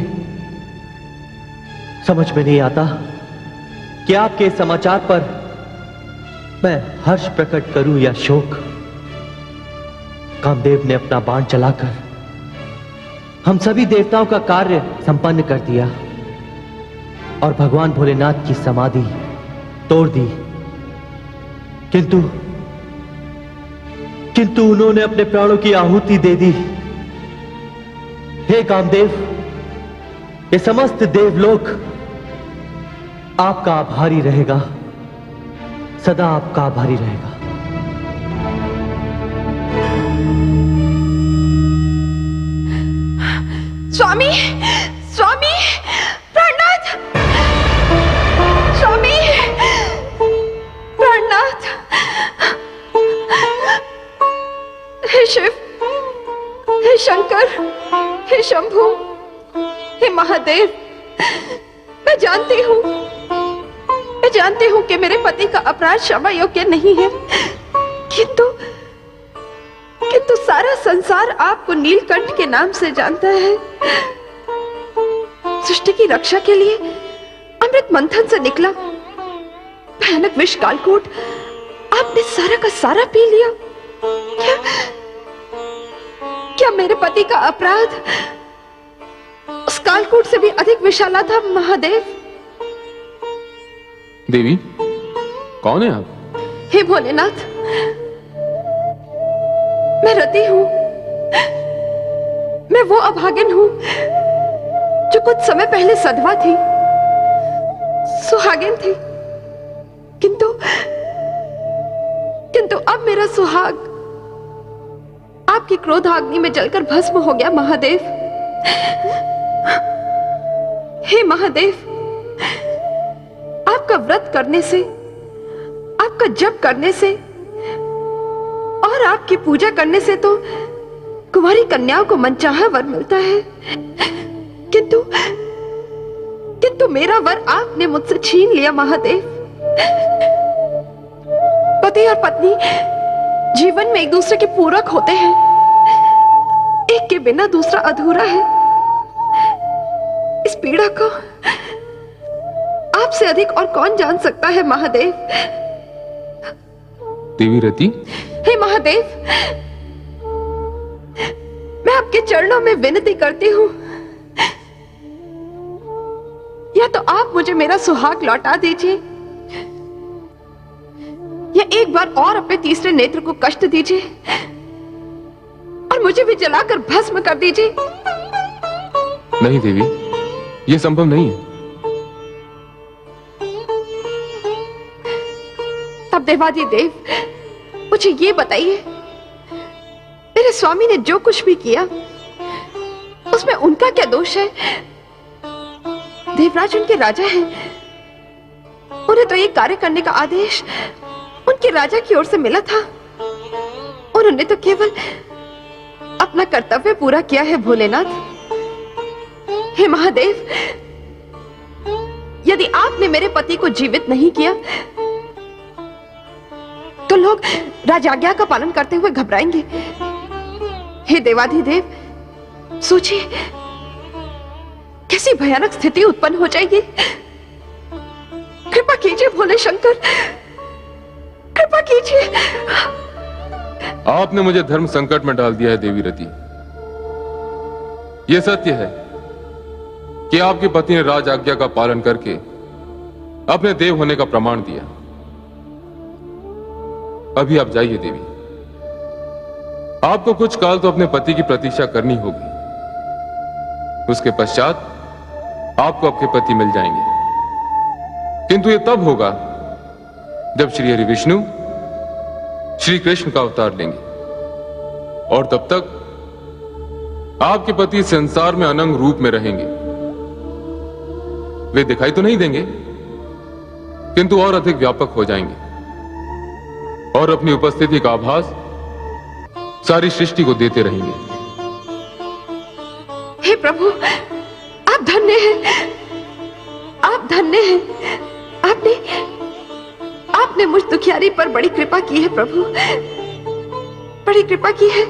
समझ में नहीं आता कि आपके समाचार पर मैं हर्ष प्रकट करूं या शोक। कामदेव ने अपना बाण चलाकर हम सभी देवताओं का कार्य संपन्न कर दिया और भगवान भोलेनाथ की समाधि तोड़ दी, किंतु उन्होंने अपने प्राणों की आहुति दे दी। हे कामदेव, ये समस्त देवलोक आपका आभारी रहेगा, सदा आपका आभारी रहेगा। स्वामी, स्वामी, प्राणनाथ, स्वामी, प्राणनाथ, हे शिव, हे शंकर, हे शंभु, हे महादेव, मैं जानती हूं कि मेरे पति का अपराध क्षमा योग्य नहीं है, किंतु सारा संसार आपको नीलकंठ के नाम से जानता है। सृष्टि की रक्षा के लिए अमृत मंथन से निकला भयानक विष कालकूट आपने सारा का सारा पी लिया। क्या मेरे पति का अपराध उस कालकूट से भी अधिक विशाला था महादेव? देवी, कौन है आप? हे भोलेनाथ, मैं रति हूं, मैं वो अभागिन हूं जो कुछ समय पहले सधवा थी, सुहागिन थी, किंतु अब मेरा सुहाग आपकी क्रोधाग्नि में जलकर भस्म हो गया महादेव। हे महादेव, आपका व्रत करने से, आपका जप करने से और आपकी पूजा करने से तो कुंवारी कन्याओं को मनचाहा वर मिलता है, किंतु मेरा वर आपने मुझसे छीन लिया महादेव। पति और पत्नी जीवन में एक दूसरे के पूरक होते हैं, एक के बिना दूसरा अधूरा है। इस पीड़ा को आपसे अधिक और कौन जान सकता है महादेव? देवी रति, हे महादेव, मैं आपके चरणों में विनती करती हूं, या तो आप मुझे मेरा सुहाग लौटा दीजिए, या एक बार और अपने तीसरे नेत्र को कष्ट दीजिए और मुझे भी जलाकर भस्म कर दीजिए। नहीं देवी, यह संभव नहीं है। तब देवाधिदेव, मुझे ये बताइए, मेरे स्वामी ने जो कुछ भी किया उसमें उनका क्या दोष है? देवराज उनके राजा हैं, उन्हें तो ये कार्य करने का आदेश उनके राजा की ओर से मिला था। उन्होंने तो केवल अपना कर्तव्य पूरा किया है भोलेनाथ। हे महादेव, यदि आपने मेरे पति को जीवित नहीं किया तो लोग राजाज्ञा का पालन करते हुए घबराएंगे। हे देवाधिदेव, सोचिए कैसी भयानक स्थिति उत्पन्न हो जाएगी। कृपा कीजिए भोले शंकर, कृपा कीजिए। आपने मुझे धर्म संकट में डाल दिया है देवी रति। यह सत्य है कि आपके पति ने राज आज्ञा का पालन करके अपने देव होने का प्रमाण दिया। अभी आप जाइए देवी, आपको कुछ काल तो अपने पति की प्रतीक्षा करनी होगी। उसके पश्चात आपको आपके पति मिल जाएंगे, किंतु यह तब होगा जब श्री हरि विष्णु श्री कृष्ण का अवतार लेंगे और तब तक आपके पति संसार में अनंग रूप में रहेंगे। वे दिखाई तो नहीं देंगे, किंतु और अधिक व्यापक हो जाएंगे और अपनी उपस्थिति का आभास सारी सृष्टि को देते रहेंगे। हे प्रभु, आप धन्य हैं, आप धन्य हैं। आपने मुझ दुखियारी पर बड़ी कृपा की है प्रभु, बड़ी कृपा की है।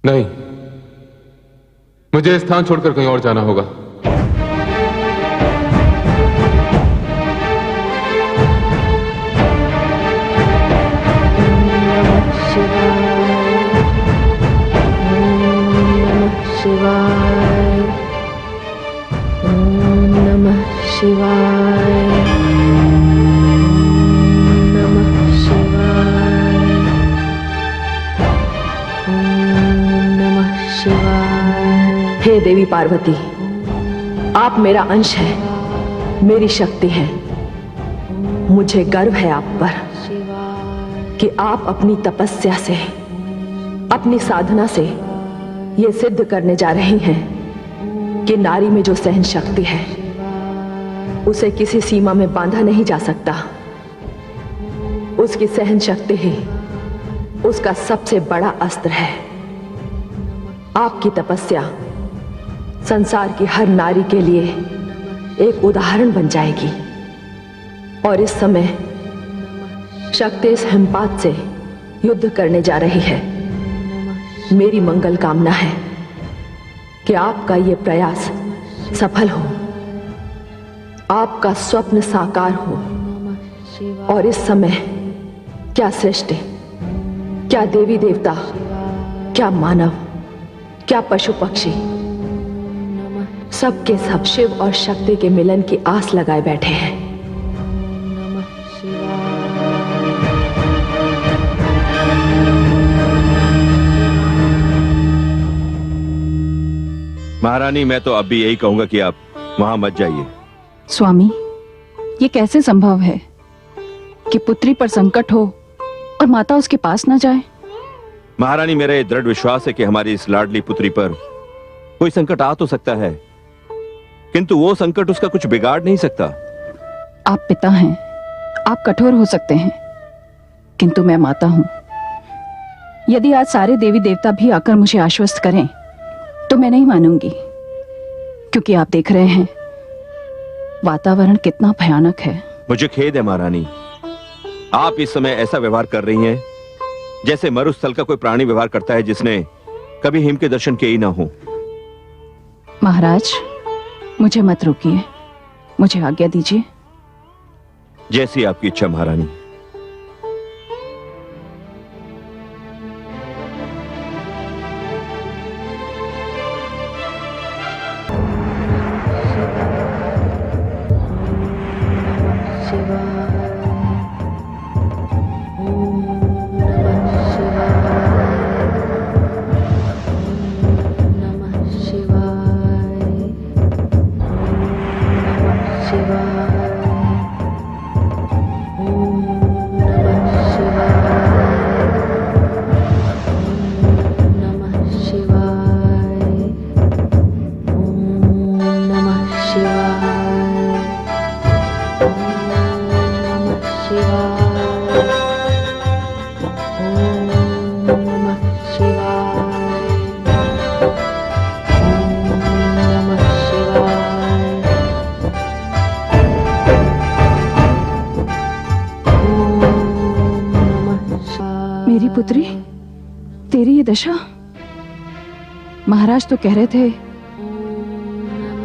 नहीं, मुझे स्थान छोड़कर कहीं और जाना होगा। शिवाय, ओम नमः शिवाय, नमः शिवाय, ओम नमः शिवाय। हे देवी पार्वती, आप मेरा अंश है, मेरी शक्ति है। मुझे गर्व है आप पर कि आप अपनी तपस्या से, अपनी साधना से ये सिद्ध करने जा रही हैं कि नारी में जो सहन शक्ति है उसे किसी सीमा में बांधा नहीं जा सकता। उसकी सहन शक्ति ही उसका सबसे बड़ा अस्त्र है। आपकी तपस्या संसार की हर नारी के लिए एक उदाहरण बन जाएगी। और इस समय शक्ति इस हिमपात से युद्ध करने जा रही है। मेरी मंगल कामना है कि आपका ये प्रयास सफल हो, आपका स्वप्न साकार हो। और इस समय क्या सृष्टि, क्या देवी देवता, क्या मानव, क्या पशु पक्षी, सबके सब शिव और शक्ति के मिलन की आस लगाए बैठे हैं। महारानी, मैं तो अब भी यही कहूंगा कि आप वहां मत जाइए। स्वामी, ये कैसे संभव है कि पुत्री पर संकट हो और माता उसके पास न जाए? महारानी, मेरा ये दृढ़ विश्वास है कि हमारी इस लाडली पुत्री पर कोई संकट आ तो सकता है, किंतु वो संकट उसका कुछ बिगाड़ नहीं सकता। आप पिता हैं, आप कठोर हो सकते हैं, किंतु मैं माता हूं। यदि आज सारे देवी देवता भी आकर मुझे आश्वस्त करें तो मैं नहीं मानूंगी, क्योंकि आप देख रहे हैं वातावरण कितना भयानक है। मुझे खेद है महारानी, आप इस समय ऐसा व्यवहार कर रही हैं जैसे मरुस्थल का कोई प्राणी व्यवहार करता है जिसने कभी हिम के दर्शन किए ही ना हो। महाराज, मुझे मत रोकिए, मुझे आज्ञा दीजिए। जैसी आपकी इच्छा महारानी। मेरी पुत्री, तेरी ये दशा। महाराज तो कह रहे थे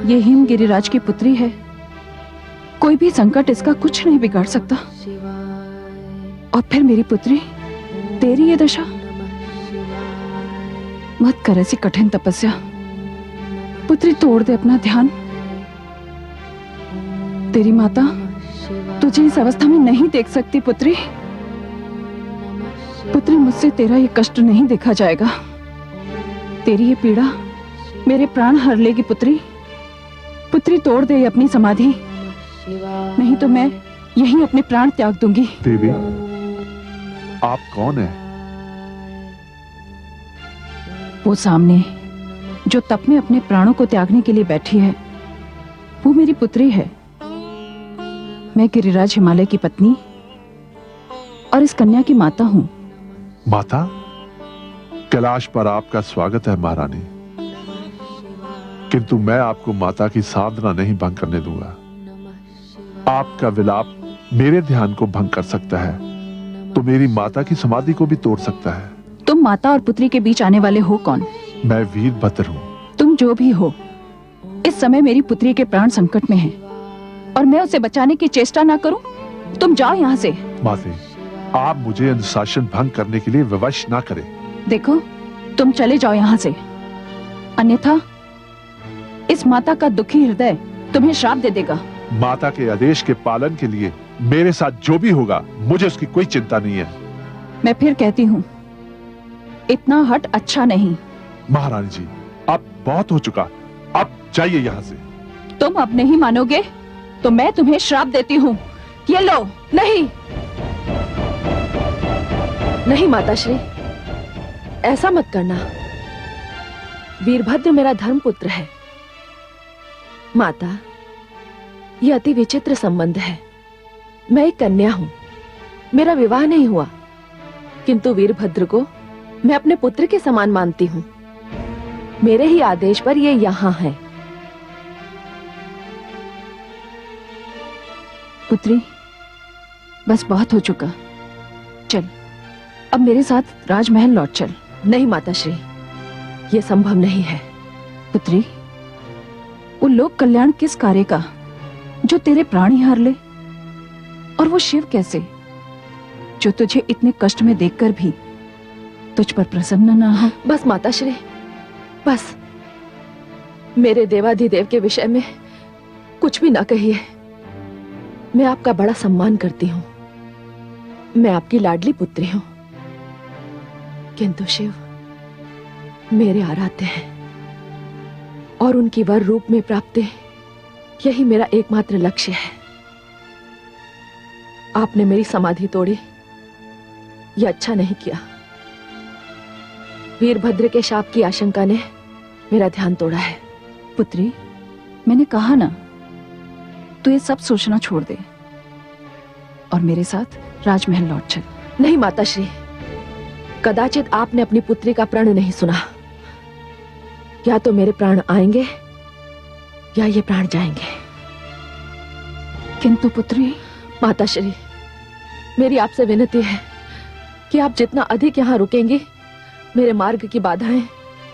ये हिम गिरिराज की पुत्री है, कोई भी संकट इसका कुछ नहीं बिगाड़ सकता। और फिर मेरी पुत्री, तेरी ये दशा। मत कर ऐसी कठिन तपस्या पुत्री, तोड़ दे अपना ध्यान। तेरी माता तुझे इस अवस्था में नहीं देख सकती पुत्री। पुत्री, मुझसे तेरा ये कष्ट नहीं देखा जाएगा। तेरी ये पीड़ा मेरे प्राण हर लेगी पुत्री। पुत्री, तोड़ दे ये अपनी समाधि, नहीं तो मैं यहीं अपने प्राण त्याग दूंगी। देवी, आप कौन है? वो सामने जो तप में अपने प्राणों को त्यागने के लिए बैठी है, वो मेरी पुत्री है। मैं गिरिराज हिमालय की पत्नी और इस कन्या की माता हूं। माता, कैलाश पर आपका स्वागत है महारानी, किंतु मैं आपको माता की साधना नहीं भंग करने दूंगा। आपका विलाप मेरे ध्यान को भंग कर सकता है, तो मेरी माता की समाधि को भी तोड़ सकता है। तुम माता और पुत्री के बीच आने वाले हो कौन? मैं वीरभद्र हूं। तुम जो भी हो, इस समय मेरी पुत्री के प्राण संकट में हैं और मैं उसे बचाने की चेष्टा ना करूं? तुम जाओ यहाँ से। माते, आप मुझे अनुशासन भंग करने के लिए विवश ना करें। देखो, तुम चले जाओ यहाँ से, अन्यथा इस माता का दुखी हृदय तुम्हें श्राप दे देगा। माता के आदेश के पालन के लिए मेरे साथ जो भी होगा, मुझे उसकी कोई चिंता नहीं है। मैं फिर कहती हूँ, इतना हट अच्छा नहीं। महारानी जी, अब बहुत हो चुका, अब जाइए यहाँ से। तुम अब नहीं मानोगे तो मैं तुम्हें श्राप देती हूँ। ये लो। नहीं नहीं माताश्री, ऐसा मत करना। वीरभद्र मेरा धर्मपुत्र है। माता, यह अति विचित्र संबंध है। मैं एक कन्या हूं, मेरा विवाह नहीं हुआ, किंतु वीरभद्र को मैं अपने पुत्र के समान मानती हूं। मेरे ही आदेश पर ये यहां है। पुत्री, बस बहुत हो चुका, चल अब मेरे साथ राजमहल लौट चल। नहीं माताश्री, ये संभव नहीं है। पुत्री, वो लोक कल्याण किस कार्य का जो तेरे प्राण ही हार ले? और वो शिव कैसे, जो तुझे इतने कष्ट में देखकर भी तुझ पर प्रसन्न ना हो? बस माताश्री, बस मेरे देवाधिदेव के विषय में कुछ भी ना कहिए। मैं आपका बड़ा सम्मान करती हूँ, मैं आपकी लाडली पुत्री हूँ, किंतु शिव मेरे आराध्य हैं और उनकी वर रूप में प्राप्ति यही मेरा एकमात्र लक्ष्य है। आपने मेरी समाधि तोड़ी, यह अच्छा नहीं किया। वीरभद्र के शाप की आशंका ने मेरा ध्यान तोड़ा है। पुत्री, मैंने कहा ना, तू ये सब सोचना छोड़ दे और मेरे साथ राजमहल लौट चल। नहीं माताश्री, कदाचित आपने अपनी पुत्री का प्रण नहीं सुना। या तो मेरे प्राण आएंगे या ये प्राण जाएंगे। किंतु पुत्री। माताश्री, मेरी आपसे विनती है कि आप जितना अधिक यहाँ रुकेंगी, मेरे मार्ग की बाधाएं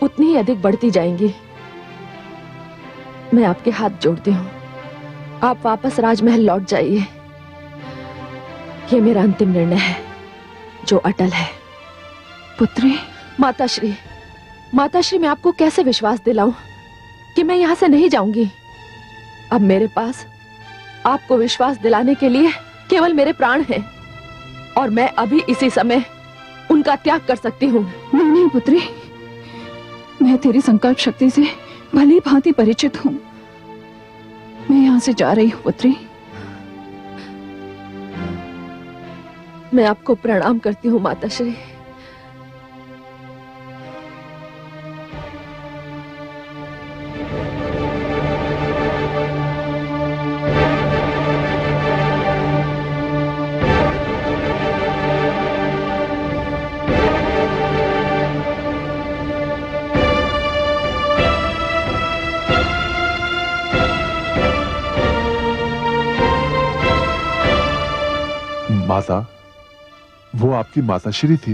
उतनी ही अधिक बढ़ती जाएंगी। मैं आपके हाथ जोड़ती हूँ, आप वापस राजमहल लौट जाइए। ये मेरा अंतिम निर्णय है जो अटल है। पुत्री। माताश्री, माताश्री, मैं आपको कैसे विश्वास दिलाऊं कि मैं यहां से नहीं जाऊंगी? अब मेरे पास आपको विश्वास दिलाने के लिए केवल मेरे प्राण हैं और मैं अभी इसी समय उनका त्याग कर सकती हूँ। नहीं नहीं पुत्री, मैं तेरी संकल्प शक्ति से भली भांति परिचित हूँ। मैं यहाँ से जा रही हूँ पुत्री। मैं आपको प्रणाम करती हूँ माताश्री। माता, वो आपकी माताश्री थी?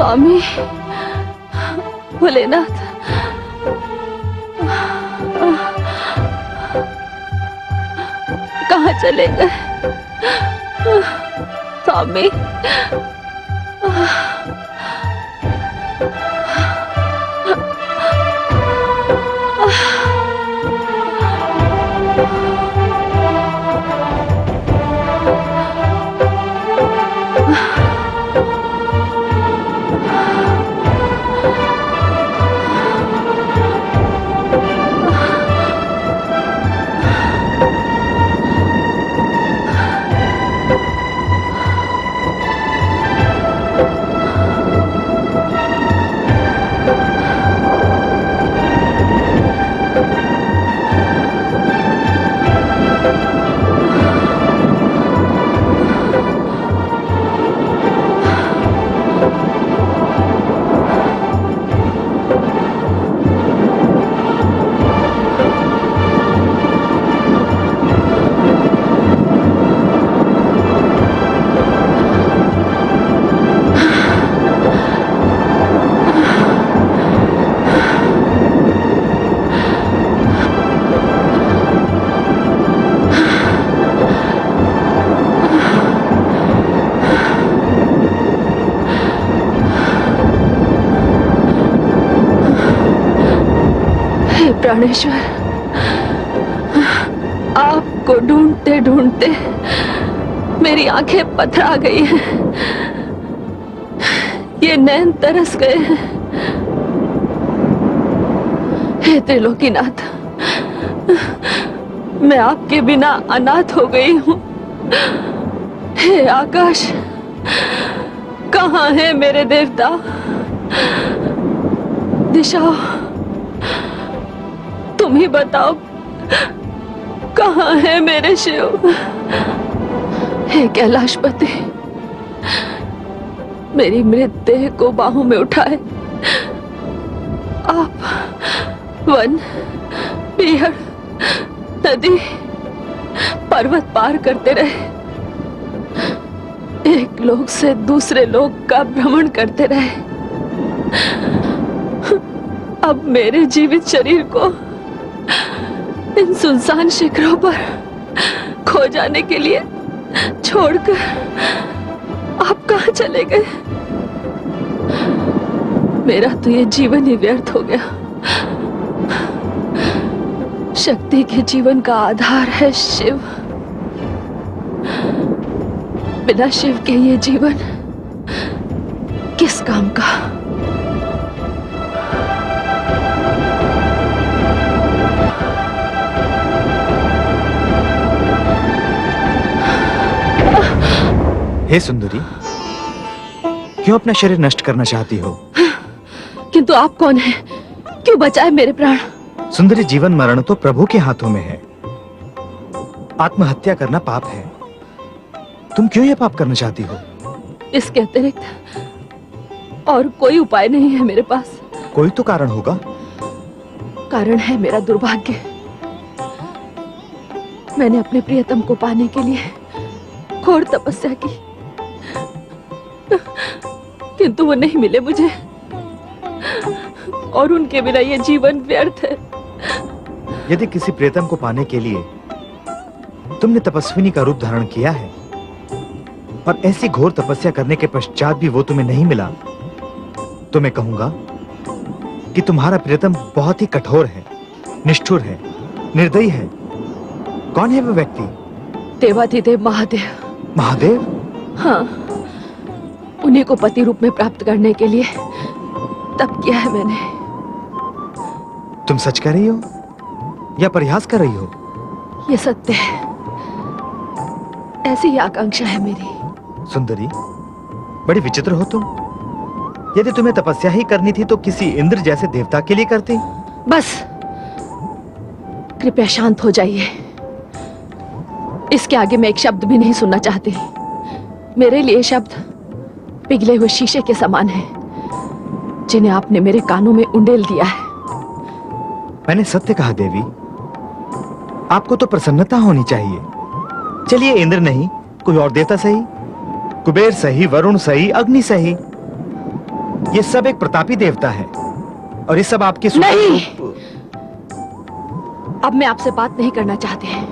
स्वामी भोलेनाथ, कहाँ चले गए स्वामी? प्राणेश्वर, आपको ढूंढते ढूंढते मेरी आंखें पथरा गई हैं, ये नैन तरस गए हैं। हे त्रिलोकीनाथ, मैं आपके बिना अनाथ हो गई हूं। हे आकाश, कहाँ है मेरे देवता? दिशाओ, तुम ही बताओ, कहाँ है मेरे शिव? हे कैलाशपति, मेरी मृत देह को बाहों में उठाए आप वन, पीहड़, नदी, पर्वत पार करते रहे, एक लोक से दूसरे लोक का भ्रमण करते रहे। अब मेरे जीवित शरीर को इन सुनसान शिखरों पर खो जाने के लिए छोड़कर आप कहां चले गए? मेरा तो ये जीवन ही व्यर्थ हो गया। शक्ति के जीवन का आधार है शिव। बिना शिव के ये जीवन किस काम का? हे सुंदरी, क्यों अपना शरीर नष्ट करना चाहती हो? किंतु आप कौन हैं? क्यों बचाए मेरे प्राण? सुंदरी, जीवन मरण तो प्रभु के हाथों में है। आत्महत्या करना पाप है। तुम क्यों ये पाप करना चाहती हो? इसके अतिरिक्त और कोई उपाय नहीं है मेरे पास। कोई तो कारण होगा। कारण है मेरा दुर्भाग्य। मैंने अपने प्रियतम को पाने के लिए घोर तपस्या की, किंतु वो नहीं मिले मुझे, और उनके बिना ये जीवन व्यर्थ है। यदि किसी प्रियतम को पाने के लिए तुमने तपस्विनी का रूप धारण किया है और ऐसी घोर तपस्या करने के पश्चात भी वो तुम्हें नहीं मिला, तो मैं कहूंगा कि तुम्हारा प्रियतम बहुत ही कठोर है, निष्ठुर है, निर्दयी है। कौन है वो व्यक्ति? देवाधिदेव महादेव। महादेव? हाँ, उन्हीं को पति रूप में प्राप्त करने के लिए तप किया है मैंने। तुम सच कह रही हो या परिहास कर रही हो? ये सत्य है। ऐसी ही आकांक्षा है मेरी। सुंदरी, बड़ी विचित्र हो तुम। यदि तुम्हें तपस्या ही करनी थी तो किसी इंद्र जैसे देवता के लिए करती। बस, कृपया शांत हो जाइए। इसके आगे मैं एक शब्द भी नहीं सुनना चाहती। मेरे लिए शब्द पिघले हुए शीशे के समान हैं, जिन्हें आपने मेरे कानों में उंडेल दिया है। मैंने सत्य कहा देवी। आपको तो प्रसन्नता होनी चाहिए। चलिए, इंद्र नहीं, कोई और देवता सही, कुबेर सही, वरुण सही, अग्नि सही, ये सब एक प्रतापी देवता है और ये सब आपके नहीं! अब मैं आपसे बात नहीं करना चाहती हैं।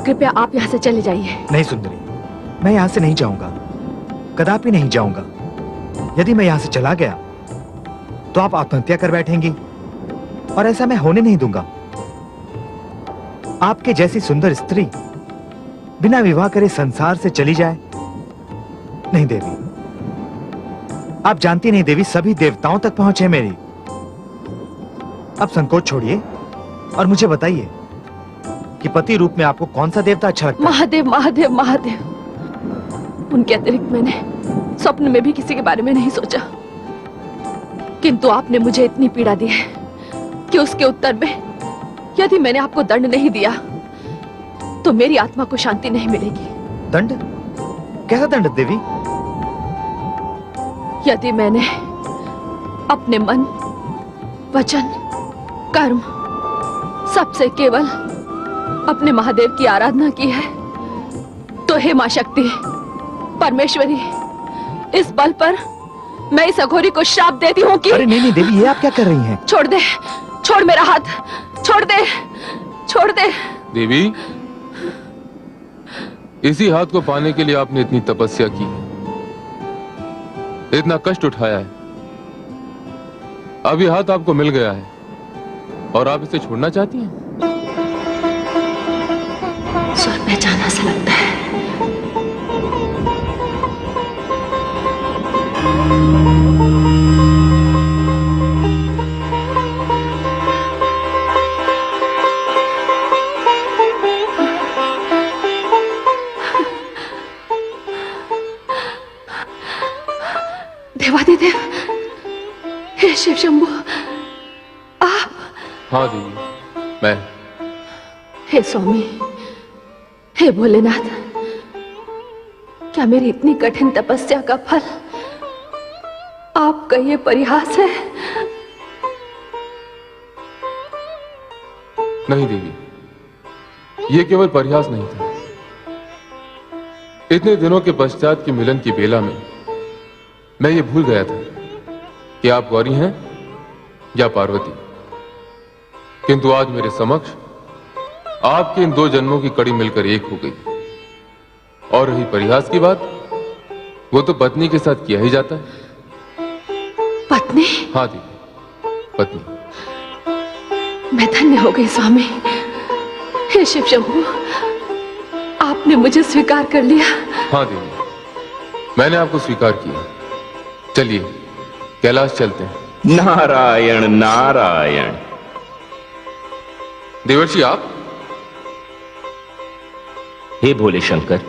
कृपया आप यहां से चले जाइए। नहीं सुंदरी, मैं यहां से नहीं जाऊंगा, कदापि नहीं जाऊंगा। यदि मैं यहां से चला गया तो आप आत्महत्या कर बैठेंगी और ऐसा मैं होने नहीं दूंगा। आपके जैसी सुंदर स्त्री बिना विवाह करे संसार से चली जाए, नहीं देवी। आप जानती नहीं देवी, सभी देवताओं तक पहुंचे मेरी। अब संकोच छोड़िए और मुझे बताइए कि पति रूप में आपको कौन सा देवता अच्छा लगता है? महादेव, महादेव, महादेव। उनके अतिरिक्त मैंने स्वप्न में भी किसी के बारे में नहीं सोचा, किंतु आपने मुझे इतनी पीड़ा दी है कि उसके उत्तर में यदि मैंने आपको दंड नहीं दिया तो मेरी आत्मा को शांति नहीं मिलेगी। दंड? कैसा दंड देवी? यदि मैंने अपने मन, वचन, कर्म सबसे केवल अपने महादेव की आराधना की है तो हे मां शक्ति, परमेश्वरी, इस बल पर मैं इस अघोरी को श्राप देती हूँ कि... अरे नहीं नहीं देवी, ये आप क्या कर रही हैं? छोड़ दे, छोड़ मेरा हाथ, छोड़ दे, छोड़ दे। देवी, इसी हाथ को पाने के लिए आपने इतनी तपस्या की, इतना कष्ट उठाया है। अब ये हाथ आपको मिल गया है और आप इसे छोड़ना चाहती हैं? स्वर पहचाना सा लगता है। देवादिदेव, हे शिव शंभु, आप? हाँ देवी, मैं। हे स्वामी, हे भोलेनाथ, क्या मेरी इतनी कठिन तपस्या का फल आपका ये परिहास है? नहीं देवी, ये केवल परिहास नहीं था। इतने दिनों के पश्चात के मिलन की बेला में मैं ये भूल गया था कि आप गौरी हैं या पार्वती, किंतु आज मेरे समक्ष आपके इन दो जन्मों की कड़ी मिलकर एक हो गई। और रही परिहास की बात, वो तो पत्नी के साथ किया ही जाता है। पत्नी? हाँ दीदी, पत्नी। मैं धन्य हो गई स्वामी। हे शिव शंभु, आपने मुझे स्वीकार कर लिया। हाँ दीदी, मैंने आपको स्वीकार किया। चलिए कैलाश चलते हैं। नारायण नारायण। देवर्षि आप? हे भोले शंकर,